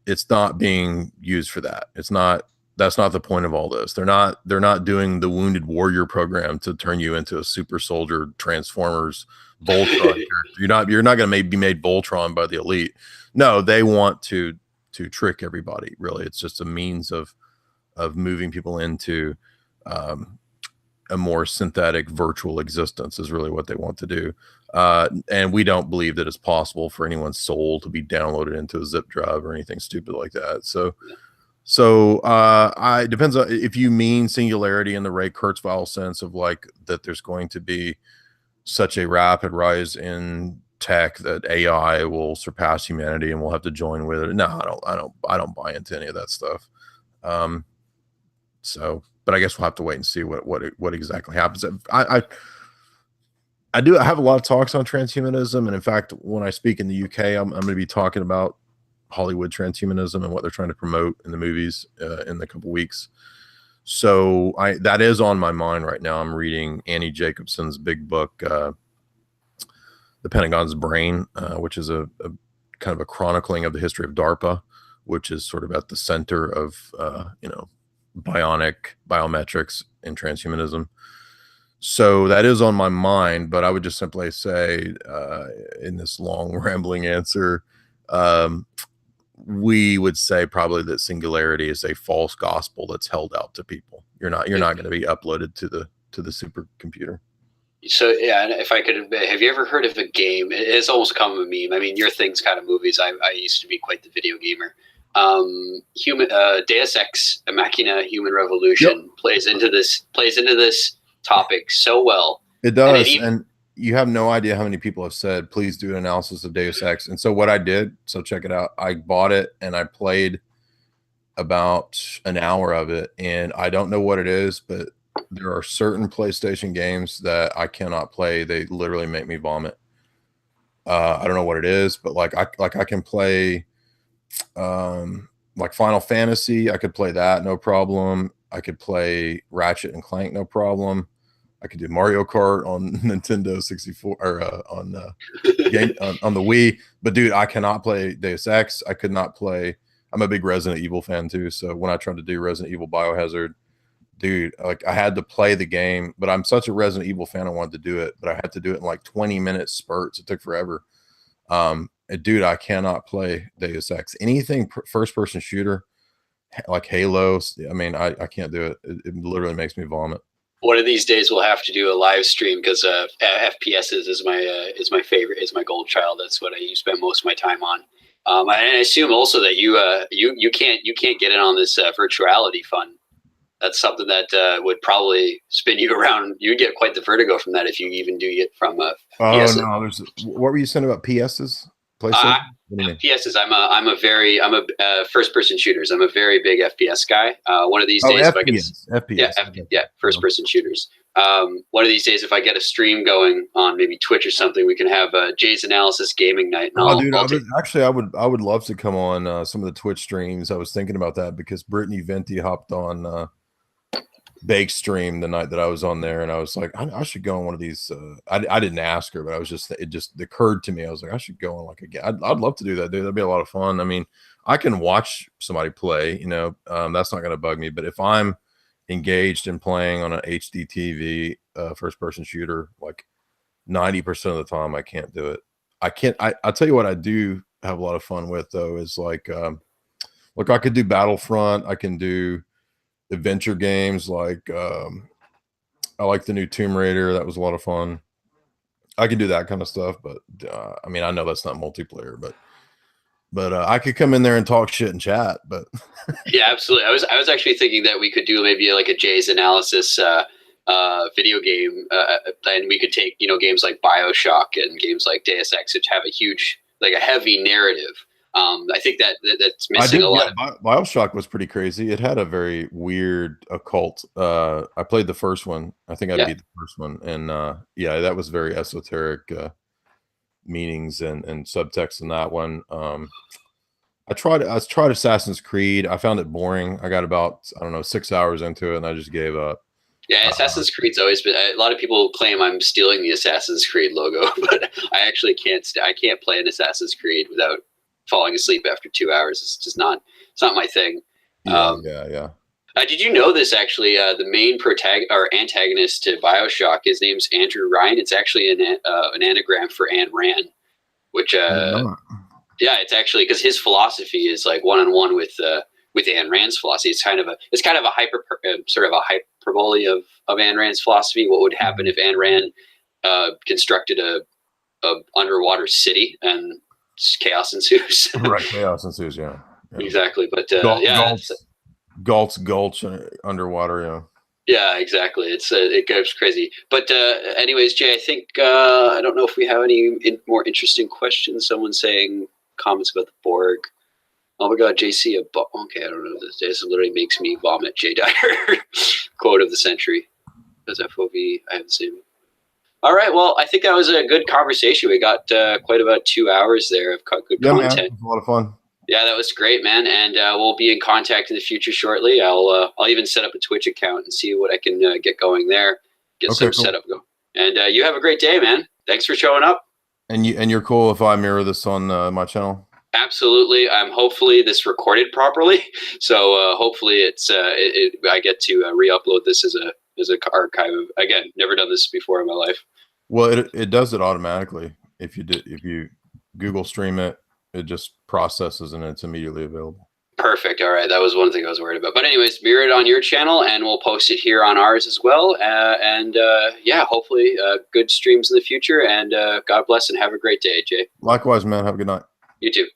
it's not being used for that. That's not the point of all this. They're not doing the Wounded Warrior program to turn you into a super soldier Transformers Voltron. You're not going to be made Voltron by the elite. No, they want to trick everybody. Really, it's just a means of moving people into a more synthetic virtual existence is really what they want to do. And we don't believe that it's possible for anyone's soul to be downloaded into a zip drive or anything stupid like that. So it depends on if you mean singularity in the Ray Kurzweil sense of like that there's going to be such a rapid rise in tech that AI will surpass humanity and we'll have to join with it. No, I don't buy into any of that stuff. But I guess we'll have to wait and see what exactly happens. I have a lot of talks on transhumanism, and in fact, when I speak in the UK, I'm going to be talking about Hollywood transhumanism and what they're trying to promote in the movies in a couple weeks. So that is on my mind right now. I'm reading Annie Jacobson's big book, The Pentagon's Brain, which is a kind of a chronicling of the history of DARPA, which is sort of at the center of biometrics and transhumanism. So that is on my mind, but I would just simply say in this long rambling answer, we would say probably that singularity is a false gospel that's held out to people. You're not going to be uploaded to the supercomputer. So yeah, and if I could, have you ever heard of a game? It's almost become a meme. I mean, your thing's kind of movies. I used to be quite the video gamer. human Deus Ex Machina Human Revolution plays into this topic so well. It does, and you have no idea how many people have said, please do an analysis of Deus Ex. And so what I did, so check it out, I bought it and I played about an hour of it, and I don't know what it is, but there are certain PlayStation games that I cannot play. They literally make me vomit. I don't know what it is, but like I can play like Final Fantasy. I could play that, no problem. I could play Ratchet and Clank, no problem. I could do Mario Kart on Nintendo 64 or on the Wii. But dude, I cannot play Deus Ex. I could not play. I'm a big Resident Evil fan too. So when I tried to do Resident Evil Biohazard, dude, like I had to play the game, but I'm such a Resident Evil fan. I wanted to do it, but I had to do it in like 20-minute spurts. It took forever. Dude, I cannot play Deus Ex. Anything first-person shooter like Halo. I mean, I can't do it. It literally makes me vomit. One of these days we'll have to do a live stream because FPSs is my favorite, is my gold child. That's what I spend most of my time on. And I assume also that you can't get in on this virtuality fun. That's something that would probably spin you around. You get quite the vertigo from that if you even do it from PS. No, what were you saying about PSs? PlayStation? FPSs. I'm a first person shooters. I'm a very big FPS guy. One of these days, first person shooters. One of these days, if I get a stream going on maybe Twitch or something, we can have Jay's Analysis Gaming Night. And I would love to come on some of the Twitch streams. I was thinking about that because Brittany Venti hopped on Bake Stream the night that I was on there, and I was like, I should go on one of these. I didn't ask her, but it just occurred to me. I was like, I should go on like again. I'd love to do that, dude. That'd be a lot of fun. I mean, I can watch somebody play, that's not going to bug me. But if I'm engaged in playing on an HD TV first person shooter, like 90% of the time, I can't do it. I'll tell you what I do have a lot of fun with though is like, look, I could do Battlefront. I can do adventure games like I like the new Tomb Raider. That was a lot of fun. I can do that kind of stuff, but I mean, I know that's not multiplayer, but I could come in there and talk shit and chat. But yeah, absolutely. I was actually thinking that we could do maybe like a Jay's Analysis video game, and we could take games like BioShock and games like Deus Ex, which have a heavy narrative. I think that's missing a lot. BioShock was pretty crazy. It had a very weird occult. I played the first one. I think I beat the first one, and that was very esoteric meanings and subtext in that one. I tried Assassin's Creed. I found it boring. I got about 6 hours into it, and I just gave up. Yeah, Assassin's Creed's always been. A lot of people claim I'm stealing the Assassin's Creed logo, but I actually can't. I can't play an Assassin's Creed without falling asleep after 2 hours. It's just not. It's not my thing. Yeah. Did you know this? Actually, the main antagonist to BioShock, his name's Andrew Ryan. It's actually an anagram for Ayn Rand, which it's actually because his philosophy is like one-on-one with Ayn Rand's philosophy. It's kind of a hyperbole of Ayn Rand's philosophy. What would happen if Ayn Rand constructed a underwater city and chaos ensues? Right, chaos ensues. Yeah. Exactly. But Gulch underwater. Yeah. Yeah, exactly. It goes crazy. But anyways, Jay, I think I don't know if we have any more interesting questions. Someone's saying comments about the Borg. Oh my God, JC, okay, I don't know. This literally makes me vomit. Jay Dyer, quote of the century. Because FOV, I haven't seen it. All right, well, I think that was a good conversation. We got quite about 2 hours there of good content. Man, it was a lot of fun. Yeah, that was great, man. And we'll be in contact in the future shortly. I'll even set up a Twitch account and see what I can get going there. Get some setup going. And you have a great day, man. Thanks for showing up. And you're cool if I mirror this on my channel? Absolutely. Hopefully this recorded properly. So hopefully I get to re-upload this as a archive. Again, never done this before in my life. Well, it does it automatically. If you Google stream it, it just processes and it's immediately available. Perfect. All right. That was one thing I was worried about. But anyways, mirror it on your channel and we'll post it here on ours as well. Hopefully good streams in the future. And God bless and have a great day, Jay. Likewise, man. Have a good night. You too.